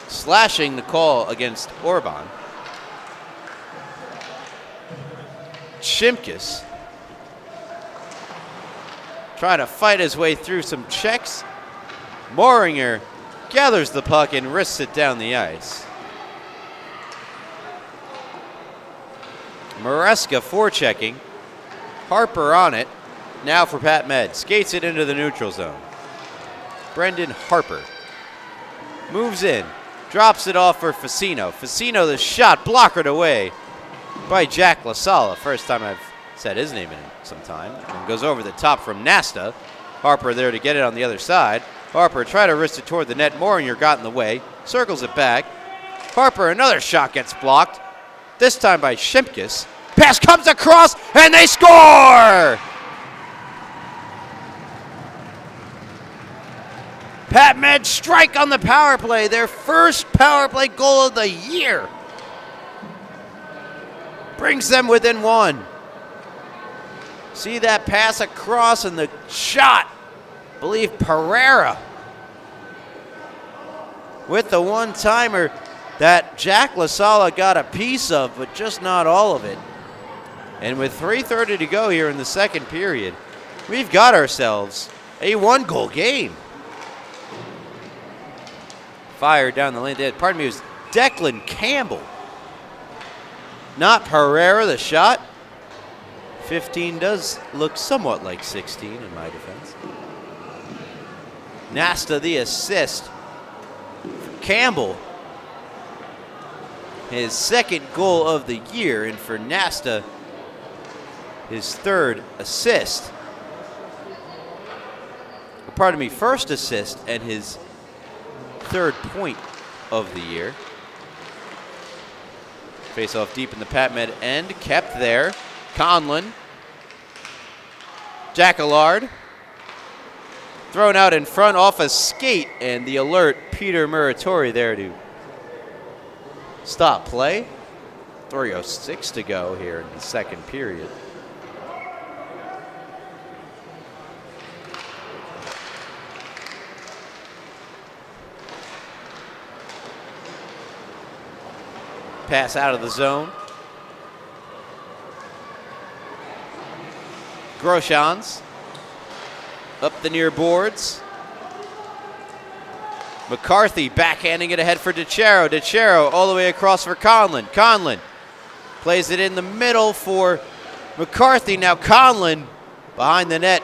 Slashing the call against Orban. Shimkus trying to fight his way through some checks. Moringer gathers the puck and wrists it down the ice. Maresca forechecking. Harper on it. Now for PatMed. Skates it into the neutral zone. Brendan Harper moves in. Drops it off for Facino. Facino, the shot blockered away by Jack LaSala. First time I've said his name in some time. And goes over the top from Nasta. Harper there to get it on the other side. Harper tried to wrist it toward the net. Moringer got in the way. Circles it back. Harper, another shot gets blocked. This time by Shimkus. Pass comes across and they score! PatMed strike on the power play. Their first power play goal of the year. Brings them within one. See that pass across and the shot. I believe Pereira with the one-timer that Jack LaSala got a piece of, but just not all of it. And with 3:30 to go here in the second period, we've got ourselves a one-goal game. Fired down the lane. Pardon me, it was Declan Campbell. Not Pereira, the shot. 15 does look somewhat like 16 in my defense. Nasta the assist. Campbell, his second goal of the year, and for Nasta, his third assist. Pardon me, first assist and his third point of the year. Face off deep in the PatMed end, kept there. Conlon. Jackallard. Thrown out in front off a skate, and the alert, Peter Muratori there to stop play. 3:06 to go here in the second period. Pass out of the zone. Groshans up the near boards. McCarthy backhanding it ahead for DeChero. DeChero all the way across for Conlon. Conlon plays it in the middle for McCarthy. Now Conlon behind the net.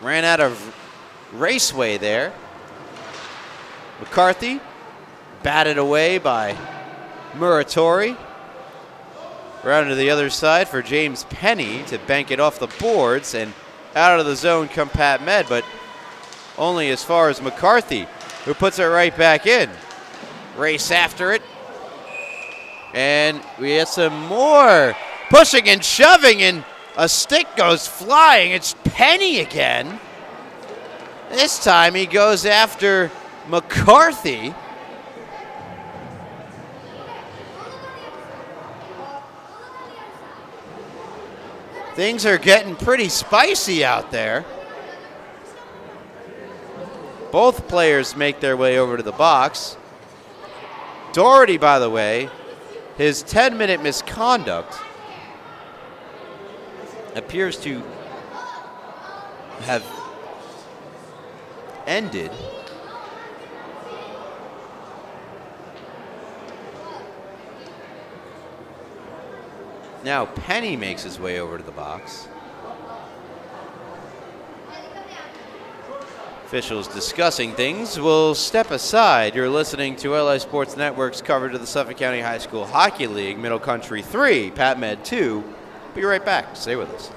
Ran out of raceway there. McCarthy batted away by Muratori. Round to the other side for James Penny to bank it off the boards, and out of the zone come PatMed, but only as far as McCarthy, who puts it right back in. Race after it. And we get some more pushing and shoving, and a stick goes flying. It's Penny again. This time he goes after McCarthy. Things are getting pretty spicy out there. Both players make their way over to the box. Doherty, by the way, his 10-minute misconduct appears to have ended. Now Penny makes his way over to the box. Officials discussing things will step aside. You're listening to LI Sports Network's coverage of the Suffolk County High School Hockey League, Middle Country 3, Pat Med 2. Be right back. Stay with us.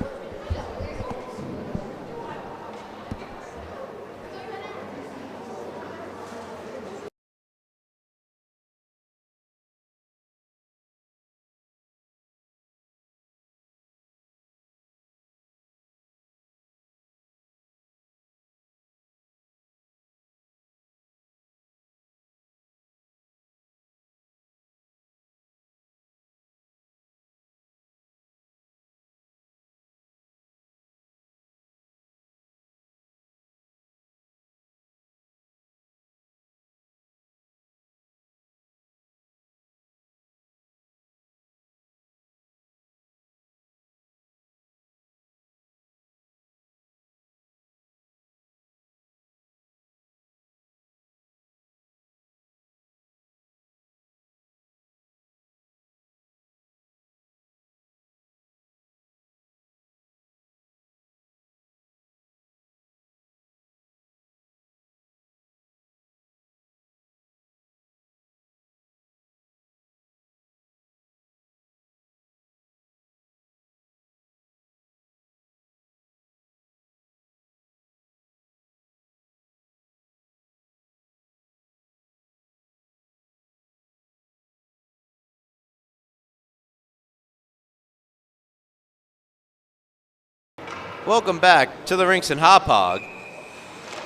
Welcome back to the Rinks and Hop Hog.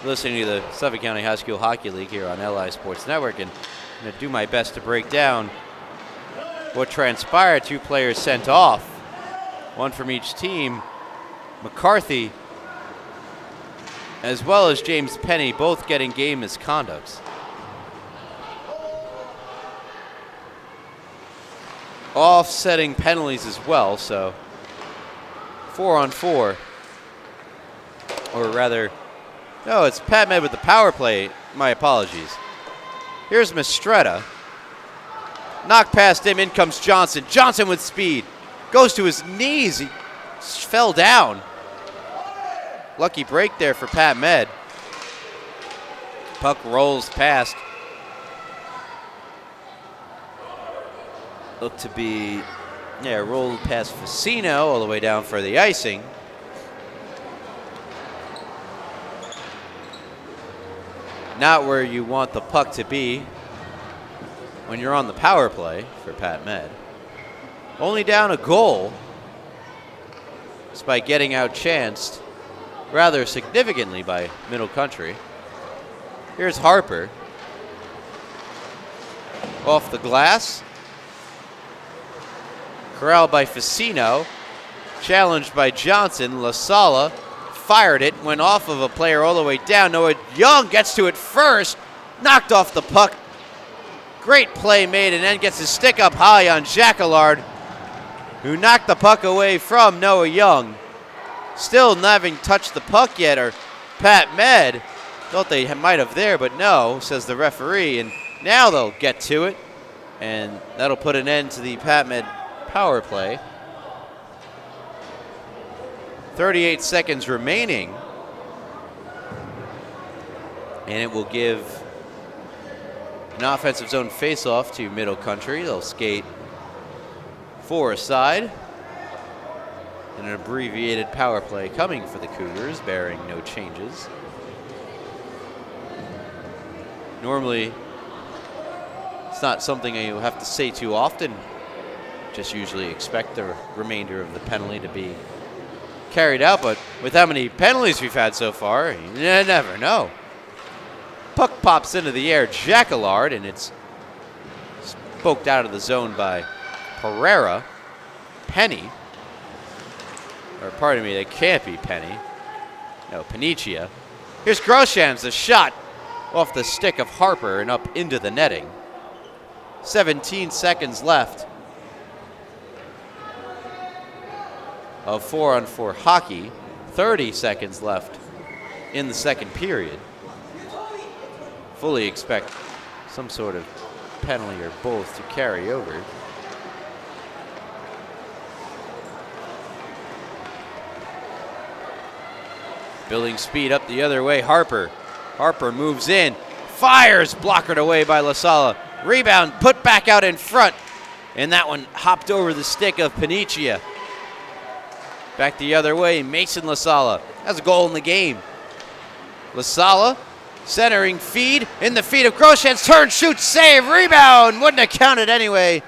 Listening to the Suffolk County High School Hockey League here on LI Sports Network, and I'm going to do my best to break down what transpired. Two players sent off, one from each team. McCarthy, as well as James Penny, both getting game misconducts. Offsetting penalties as well, so 4-on-4. Or rather, no, it's Pat Med with the power play. My apologies. Here's Mistretta. Knocked past him. In comes Johnson. Johnson with speed. Goes to his knees. He fell down. Lucky break there for Pat Med. Puck rolls past. Looked to be, rolled past Facino all the way down for the icing. Not where you want the puck to be when you're on the power play for Pat Med. Only down a goal despite getting outchanced rather significantly by Middle Country. Here's Harper. Off the glass. Corralled by Facino. Challenged by Johnson. La Sala fired it, went off of a player all the way down. Noah Young gets to it first, knocked off the puck. Great play made, and then gets his stick up high on Jacquelard, who knocked the puck away from Noah Young. Still not having touched the puck yet, or Pat Med. Thought they might have there, but no, says the referee, and now they'll get to it, and that'll put an end to the Pat Med power play. 38 seconds remaining, and it will give an offensive zone faceoff to Middle Country. They'll skate 4 aside, and an abbreviated power play coming for the Cougars, bearing no changes. Normally, it's not something you have to say too often. Just usually expect the remainder of the penalty to be carried out, but with how many penalties we've had so far, you never know. Puck pops into the air, Jacquillard, and it's poked out of the zone by Pereira. Penny, or pardon me, they can't be Penny. No, Panicia. Here's Groshans, the shot off the stick of Harper and up into the netting. 17 seconds left of 4-on-4 hockey. 30 seconds left in the second period. Fully expect some sort of penalty or both to carry over. Building speed up the other way, Harper. Harper moves in, fires, blockered away by LaSala. Rebound, put back out in front. And that one hopped over the stick of Panicia. Back the other way, Mason LaSala has a goal in the game. LaSala, centering feed, in the feet of Groshans, turn, shoot, save, rebound, wouldn't have counted anyway.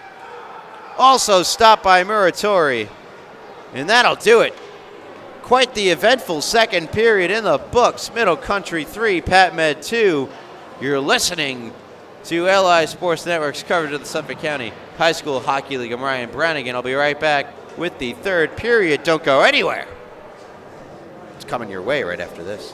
Also stopped by Muratori. And that'll do it. Quite the eventful second period in the books. Middle Country 3, Pat Med 2. You're listening to LI Sports Network's coverage of the Suffolk County High School Hockey League. I'm Ryan Brannigan. I'll be right back with the third period. Don't go anywhere. It's coming your way right after this.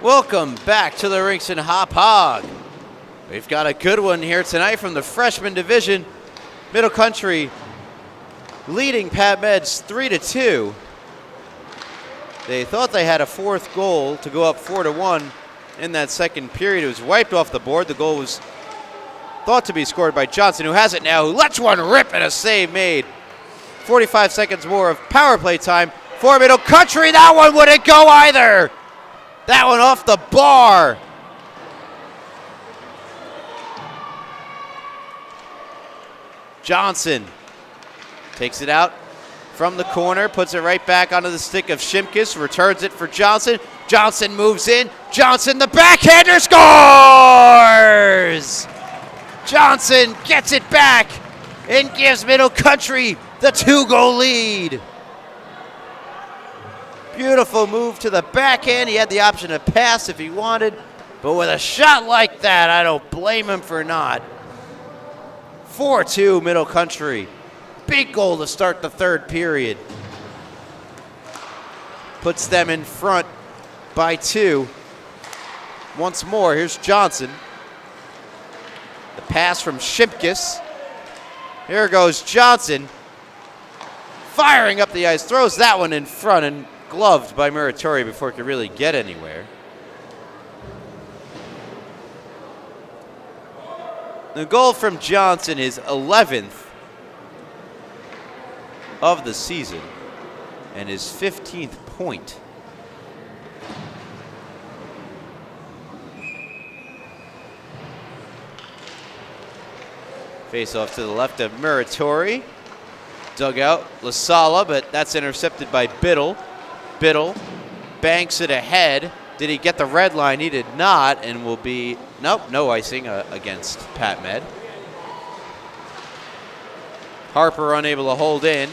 Welcome back to the Rinks and Hop Hog. We've got a good one here tonight from the freshman division. Middle Country leading Pat Meds 3-2. They thought they had a fourth goal to go up 4-1 in that second period. It was wiped off the board. The goal was thought to be scored by Johnson, who has it now, who lets one rip and a save made. 45 seconds more of power play time for Middle Country. That one wouldn't go either. That one off the bar. Johnson takes it out from the corner, puts it right back onto the stick of Shimkus, returns it for Johnson. Johnson moves in. Johnson, the backhander, scores! Johnson gets it back and gives Middle Country the 2-goal lead. Beautiful move to the backhand. He had the option to pass if he wanted, but with a shot like that, I don't blame him for not. 4-2 Middle Country. Big goal to start the third period. Puts them in front by 2. Once more, here's Johnson. The pass from Shimkus. Here goes Johnson. Firing up the ice, throws that one in front and gloved by Muratori before it could really get anywhere. The goal from Johnson is 11th of the season and his 15th point. Face off to the left of Muratori. Dug out LaSala, but that's intercepted by Biddle. Biddle banks it ahead. Did he get the red line? He did not, and will be, nope, no icing against Pat Med. Harper unable to hold in.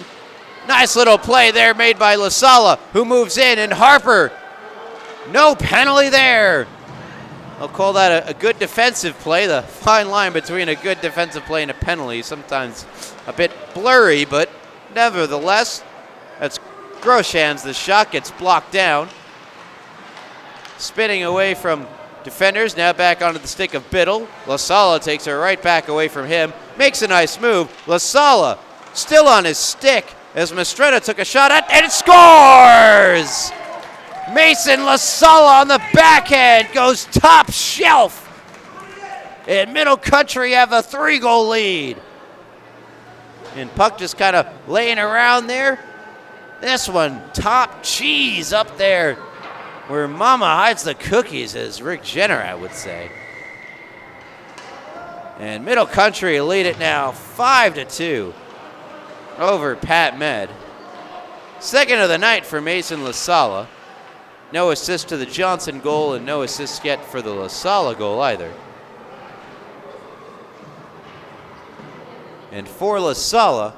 Nice little play there made by LaSala, who moves in, and Harper, no penalty there. I'll call that a good defensive play. The fine line between a good defensive play and a penalty, sometimes a bit blurry, but nevertheless, that's Groshans. The shot gets blocked down. Spinning away from defenders, now back onto the stick of Biddle. LaSala takes her right back away from him, makes a nice move. LaSala still on his stick as Mastretta took a shot at and scores! Mason LaSala on the backhand goes top shelf. And Middle Country have a 3-goal lead. And puck just kind of laying around there. This one, top cheese up there where Mama hides the cookies, as Rick Jenner would say. And Middle Country lead it now 5-2 over Pat Med. Second of the night for Mason LaSala. No assist to the Johnson goal and no assist yet for the LaSala goal either. And for LaSala,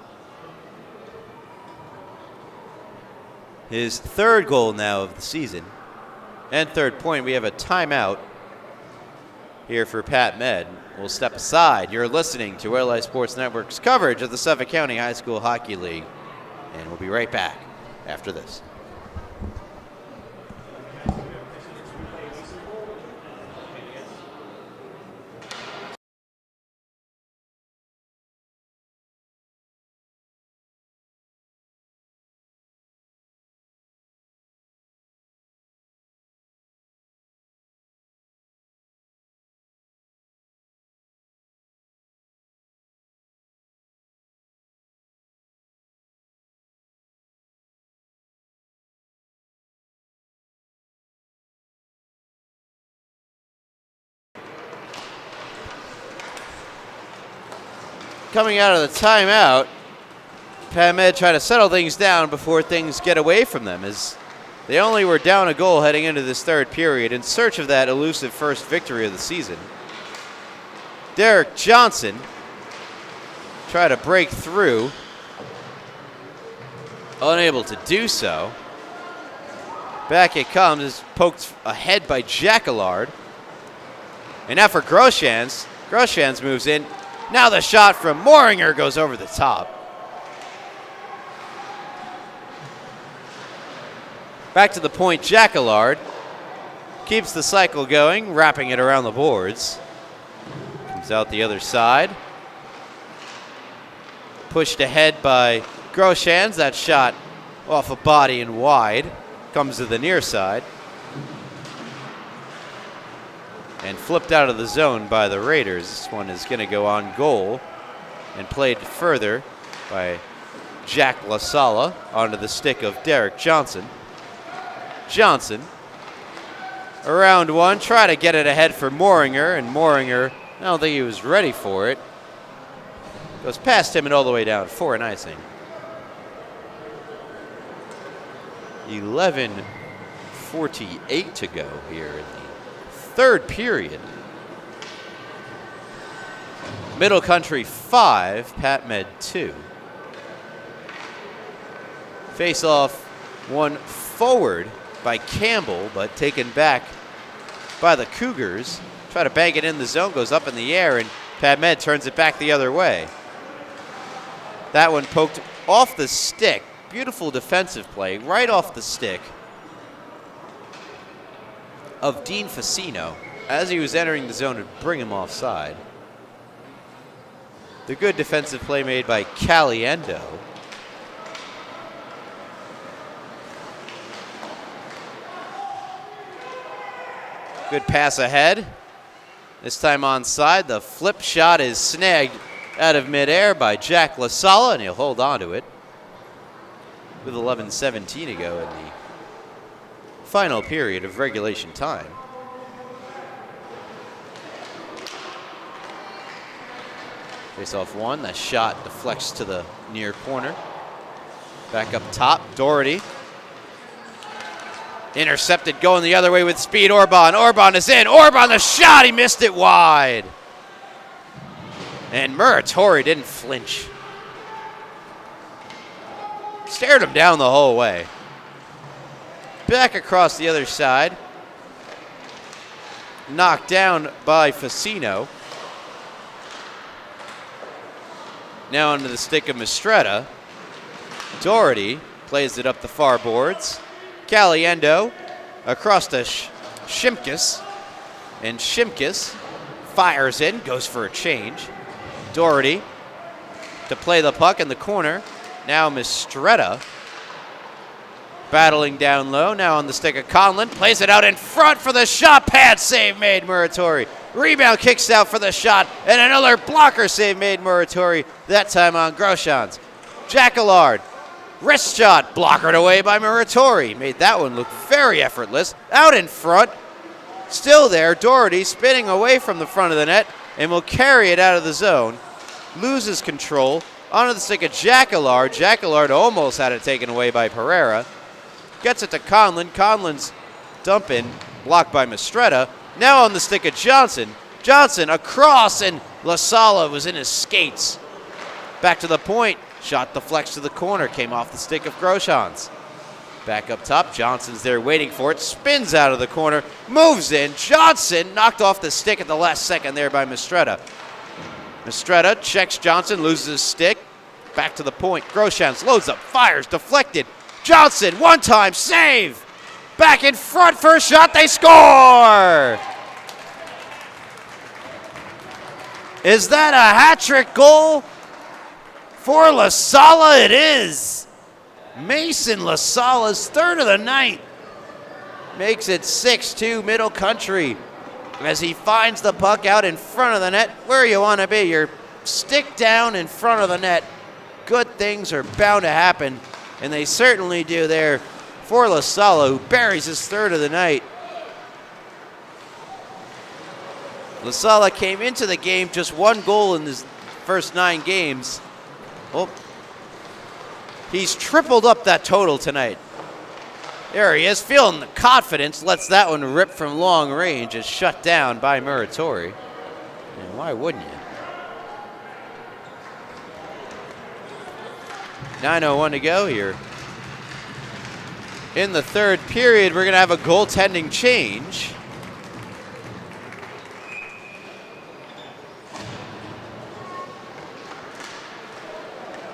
his third goal now of the season and third point. We have a timeout here for Pat Med. We'll step aside. You're listening to LA Sports Network's coverage of the Suffolk County High School Hockey League. And we'll be right back after this. Coming out of the timeout, Pat Med trying to settle things down before things get away from them, as they only were down a goal heading into this third period in search of that elusive first victory of the season. Derek Johnson try to break through, unable to do so. Back it comes, is poked ahead by Jacquillard. And now for Groshans. Groshans moves in. Now the shot from Moringer goes over the top. Back to the point, Jacquillard keeps the cycle going, wrapping it around the boards. Comes out the other side. Pushed ahead by Groshans. That shot off a body and wide. Comes to the near side. And flipped out of the zone by the Raiders. This one is going to go on goal and played further by Jack LaSala onto the stick of Derek Johnson. Johnson around one, try to get it ahead for Moringer, and Moringer, I don't think he was ready for it. Goes past him and all the way down for an icing. 11:48 to go here in the third period. Middle Country 5, Pat Med 2. Face off one forward by Campbell, but taken back by the Cougars. Try to bang it in the zone, goes up in the air, and Pat Med turns it back the other way. That one poked off the stick. Beautiful defensive play, right off the stick of Dean Facino as he was entering the zone to bring him offside. The good defensive play made by Caliendo. Good pass ahead. This time onside. The flip shot is snagged out of midair by Jack LaSala, and he'll hold on to it with 11:17 to go in the final period of regulation time. Face off one. The shot deflects to the near corner. Back up top. Doherty. Intercepted, going the other way with speed. Orban. Orban is in. Orban, the shot. He missed it wide. And Muratori didn't flinch. Stared him down the whole way. Back across the other side. Knocked down by Facino. Now onto the stick of Mistretta. Doherty plays it up the far boards. Caliendo across to Shimkus. And Shimkus fires in, goes for a change. Doherty to play the puck in the corner. Now Mistretta battling down low. Now on the stick of Conlon. Plays it out in front for the shot. Pad save made Muratori. Rebound kicks out for the shot. And another blocker save made Muratori. That time on Groshans. Jacquillard. Wrist shot. Blockered away by Muratori. Made that one look very effortless. Out in front. Still there. Doherty spinning away from the front of the net. And will carry it out of the zone. Loses control. Onto the stick of Jacquillard. Jacquillard almost had it taken away by Pereira. Gets it to Conlon. Conlon's dump in, blocked by Mistretta. Now on the stick of Johnson. Johnson across, and LaSala was in his skates. Back to the point. Shot deflects to the corner. Came off the stick of Groshans. Back up top. Johnson's there waiting for it. Spins out of the corner. Moves in. Johnson knocked off the stick at the last second there by Mistretta. Mistretta checks Johnson, loses his stick. Back to the point. Groshans loads up, fires, deflected. Johnson, one-time save. Back in front for a shot. They score! Is that a hat-trick goal for LaSala? It is. Mason LaSala's third of the night. Makes it 6-2 Middle Country as he finds the puck out in front of the net. Where you want to be, your stick down in front of the net. Good things are bound to happen, and they certainly do there for LaSala, who buries his third of the night. LaSala came into the game just one goal in his first 9 games. Oh, he's tripled up that total tonight. There he is, feeling the confidence, lets that one rip from long range. Is shut down by Muratori. And why wouldn't you? 9:01 to go here. In the third period, we're going to have a goaltending change.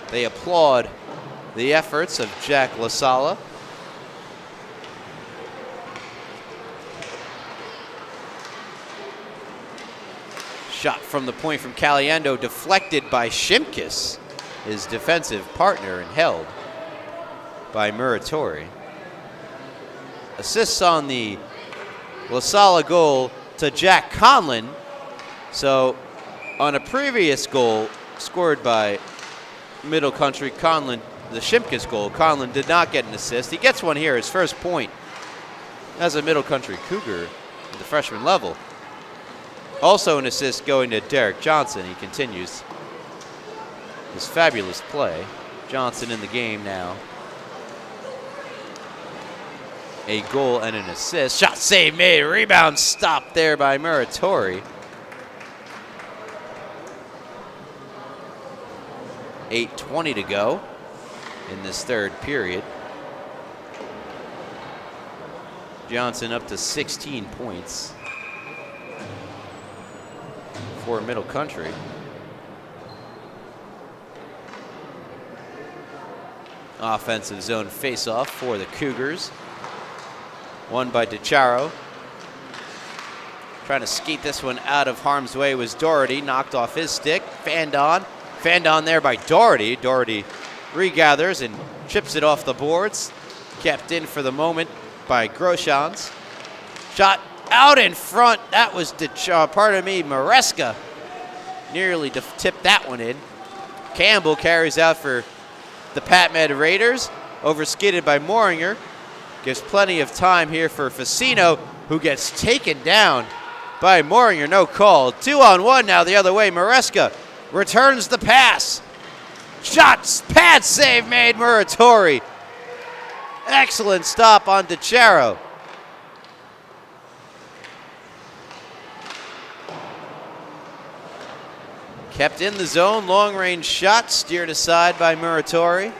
They applaud the efforts of Jack LaSala. Shot from the point from Caliendo, deflected by Shimkus, his defensive partner, and held by Muratori. Assists on the LaSala goal to Jack Conlon. So on a previous goal scored by Middle Country, Conlon, the Shimkus goal, Conlon did not get an assist. He gets one here, his first point as a Middle Country Cougar at the freshman level. Also an assist going to Derek Johnson. He continues his fabulous play. Johnson in the game now. A goal and an assist. Shot save made. Rebound stopped there by Muratori. 8:20 to go in this third period. Johnson up to 16 points for Middle Country. Offensive zone faceoff for the Cougars. Won by DeCharo. Trying to skate this one out of harm's way was Doherty. Knocked off his stick. Fanned on. Fanned on there by Doherty. Doherty regathers and chips it off the boards. Kept in for the moment by Groshans. Shot out in front. That was Maresca. Nearly tipped that one in. Campbell carries out for the PatMed Raiders. Overskidded by Moringer. Gives plenty of time here for Facino, who gets taken down by Moringer. No call. 2-on-1 now the other way. Maresca returns the pass. Shots, pad save made Muratori. Excellent stop on DeCharo. Kept in the zone, long range shot, steered aside by Muratori.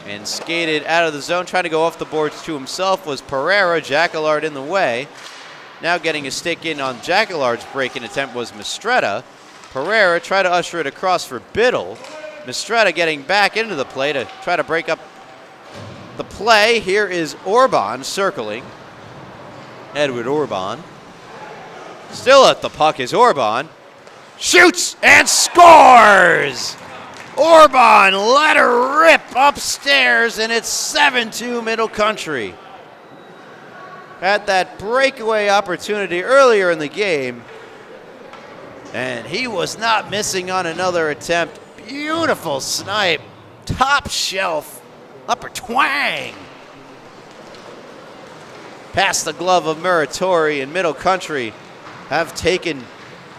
and skated out of the zone. Trying to go off the boards to himself was Pereira. Jacquillard in the way. Now getting a stick in on Jacquillard's break-in attempt was Mistretta. Pereira tried to usher it across for Biddle. Mistretta getting back into the play to try to break up the play. Here is Orban circling. Edward Orban. Still at the puck is Orban. Shoots and scores! Orban let her rip upstairs, and it's 7-2 Middle Country. Had that breakaway opportunity earlier in the game, and he was not missing on another attempt. Beautiful snipe, top shelf, upper twang. Past the glove of Muratori, and Middle Country have taken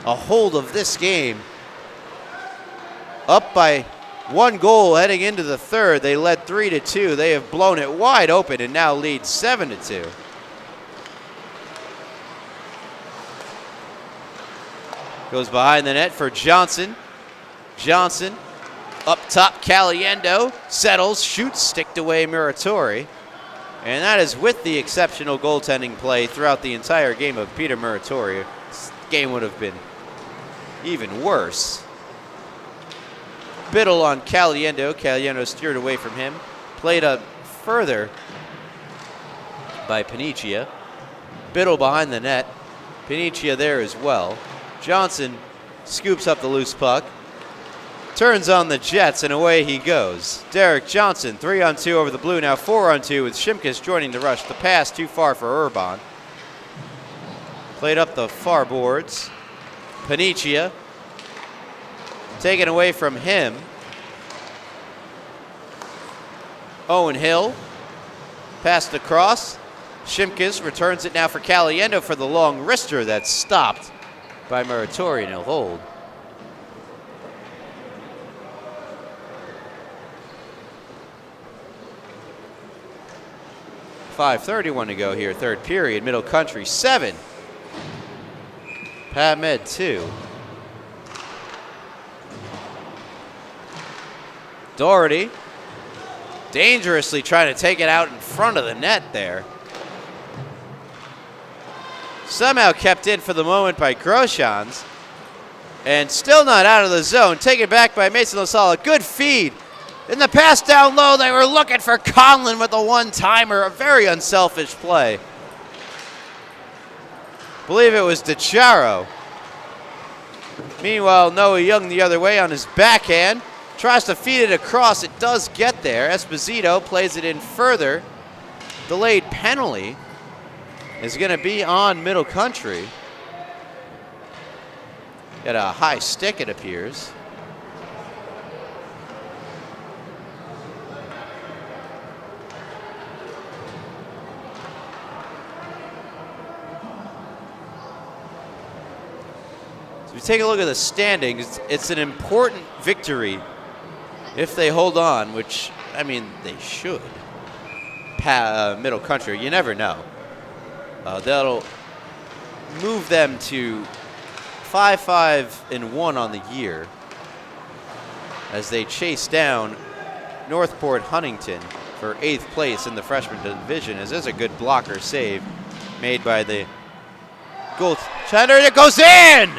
a hold of this game. Up by 1 goal heading into the third. They led 3-2. They have blown it wide open and now lead 7-2. Goes behind the net for Johnson. Johnson up top, Caliendo settles, shoots, sticked away Muratori. And that is with the exceptional goaltending play throughout the entire game of Peter Muratori. This game would have been even worse. Biddle on Caliendo. Caliendo steered away from him. Played up further by Panicia. Biddle behind the net. Panicia there as well. Johnson scoops up the loose puck. Turns on the Jets, and away he goes. Derek Johnson, 3-on-2 over the blue, now 4-on-2 with Shimkus joining the rush. The pass too far for Urban. Played up the far boards. Panicia. Taken away from him. Owen Hill. Passed across. Shimkus returns it now for Caliendo for the long wrister that's stopped by Muratori, and he'll hold. .5:31 to go here, third period. Middle Country 7. PAMed 2. Doherty dangerously trying to take it out in front of the net there. Somehow kept in for the moment by Groshans. And still not out of the zone. Taken back by Mason LaSala. Good feed. In the pass down low, they were looking for Conlon with a one-timer. A very unselfish play. Believe it was DeCharo. Meanwhile, Noah Young the other way on his backhand. Tries to feed it across. It does get there. Esposito plays it in further. Delayed penalty is going to be on Middle Country. Got a high stick, it appears. So if you take a look at the standings, it's an important victory if they hold on, which, I mean, they should. Middle Country, you never know. That'll move them to 5-5-1 on the year as they chase down Northport Huntington for 8th place in the freshman division, as there's a good blocker save made by the goaltender. It goes in!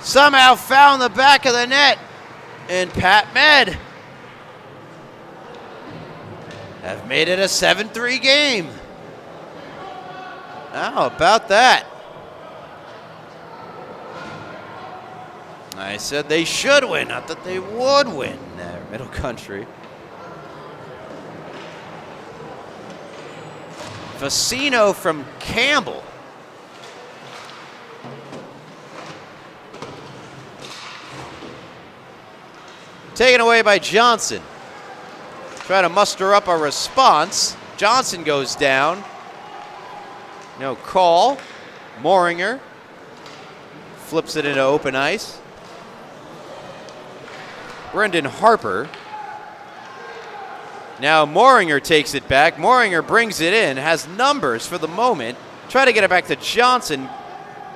Somehow found the back of the net, and PAMed have made it a 7-3 game. How about that? I said they should win, not that they would win there, Middle Country. Facino from Campbell. Taken away by Johnson. Try to muster up a response. Johnson goes down. No call. Moringer flips it into open ice. Brendan Harper. Now Moringer takes it back. Moringer brings it in, has numbers for the moment. Try to get it back to Johnson.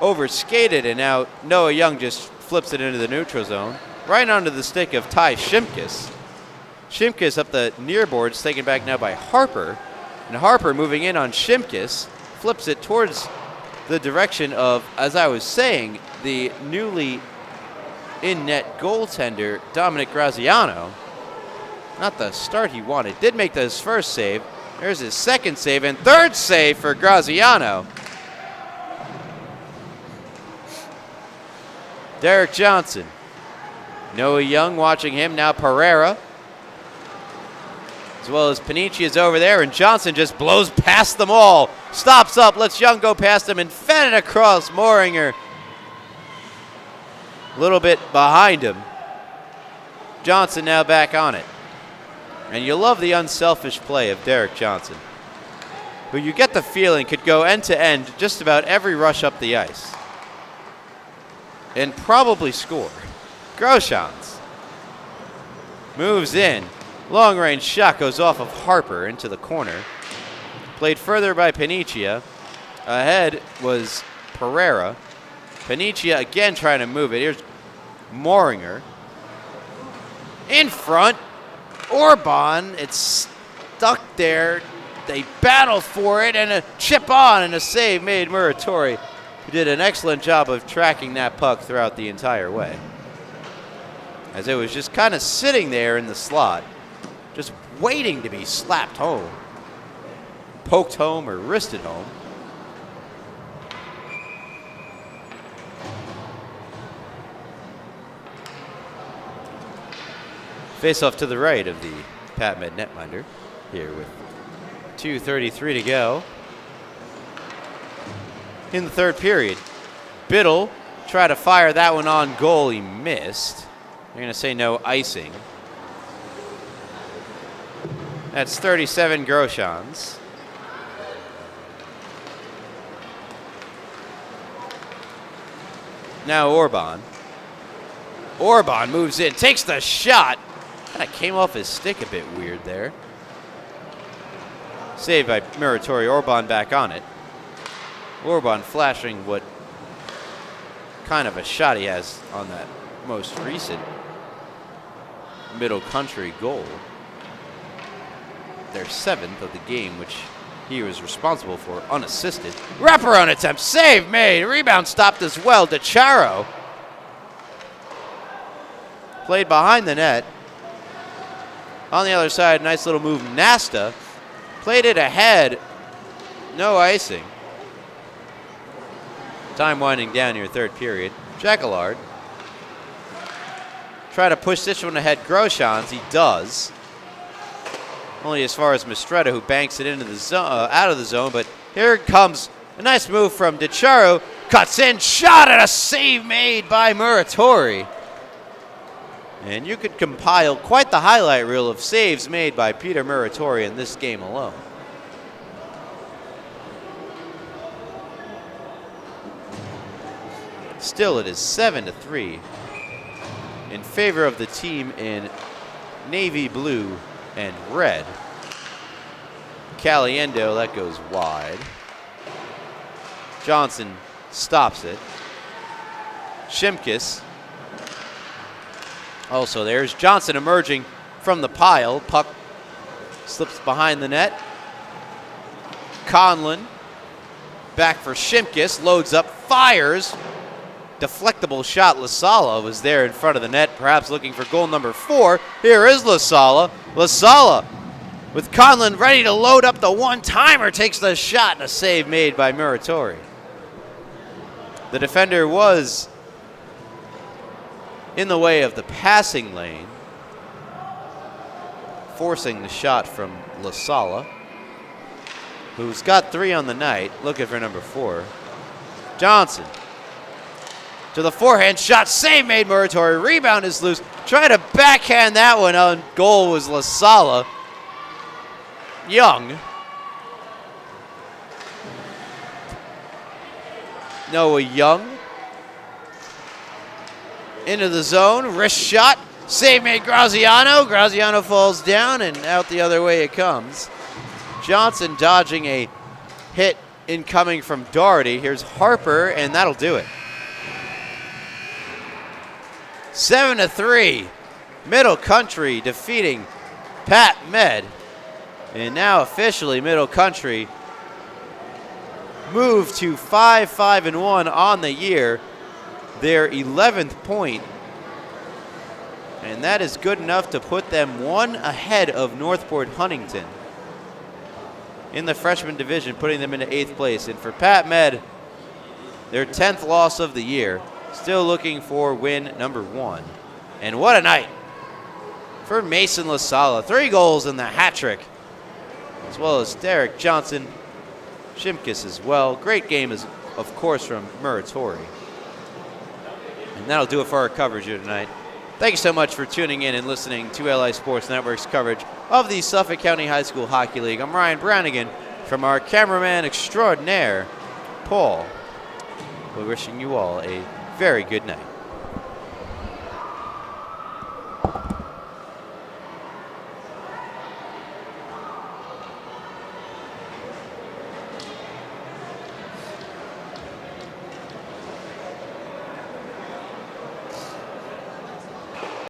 Overskated, and now Noah Young just flips it into the neutral zone. Right onto the stick of Ty Shimkus. Shimkus up the near boards, taken back now by Harper. And Harper moving in on Shimkus, flips it towards the direction of, as I was saying, the newly in-net goaltender, Dominic Graziano. Not the start he wanted. Did make his first save. There's his second save and third save for Graziano. Derek Johnson. Noah Young watching him. Now Pereira. As well as Panici is over there, and Johnson just blows past them all. Stops up, lets Young go past him, and fed it across Moringer. A little bit behind him. Johnson now back on it. And you love the unselfish play of Derek Johnson, who you get the feeling could go end to end just about every rush up the ice and probably score. Groshans moves in. Long-range shot goes off of Harper into the corner. Played further by Panicia. Ahead was Pereira. Panicia again trying to move it. Here's Moringer. In front, Orban. It's stuck there. They battle for it, and a chip on and a save made Muratori, who did an excellent job of tracking that puck throughout the entire way, as it was just kind of sitting there in the slot, just waiting to be slapped home, poked home, or wristed home. Face off to the right of the PatMed netminder here with 2:33 to go in the third period. Biddle tried to fire that one on goal. He missed. They're going to say no icing. That's 37 Groshans. Now Orban. Orban moves in, takes the shot. Kind of came off his stick a bit weird there. Saved by Muratori. Orban back on it. Orban flashing what kind of a shot he has on that most recent Middle Country goal. Their seventh of the game, which he was responsible for unassisted. Wraparound attempt, save made. Rebound stopped as well. DeCharo played behind the net. On the other side, nice little move. Nasta played it ahead. No icing. Time winding down here, third period. Jacquelard try to push this one ahead. Groshans, he does. Only as far as Mistretta, who banks it into the zone, out of the zone. But here comes a nice move from DeCharo. Cuts in, shot, and a save made by Muratori. And you could compile quite the highlight reel of saves made by Peter Muratori in this game alone. Still, it is 7-3 in favor of the team in navy blue and red. Caliendo, that goes wide. Johnson stops it. Shimkus. Also, there's Johnson emerging from the pile. Puck slips behind the net. Conlon back for Shimkus. Loads up, fires. Deflectable shot. Lasala was there in front of the net, perhaps looking for goal number 4. Here is Lasala. Lasala with Conlon ready to load up the one-timer. Takes the shot and a save made by Muratori. The defender was in the way of the passing lane, forcing the shot from Lasala, who's got 3 on the night, looking for number 4. Johnson to the forehand shot, save made. Muratori. Rebound is loose. Trying to backhand that one on goal was Lasala. Young. Noah Young. Into the zone, wrist shot, save made Graziano. Graziano falls down and out the other way it comes. Johnson dodging a hit incoming from Doherty. Here's Harper, and that'll do it. 7-3, Middle Country defeating Pat Med. And now officially Middle Country move to 5-5-1 on the year. Their 11th point. And that is good enough to put them one ahead of Northport Huntington in the freshman division, putting them into 8th place. And for Pat Med, their 10th loss of the year, still looking for win number 1. And what a night for Mason LaSala. 3 goals in the hat trick, as well as Derek Johnson, Shimkus as well. Great game, of course, from Muratori. And that'll do it for our coverage here tonight. Thank you so much for tuning in and listening to LI Sports Network's coverage of the Suffolk County High School Hockey League. I'm Ryan Brownigan from our cameraman extraordinaire, Paul. We're wishing you all a very good night.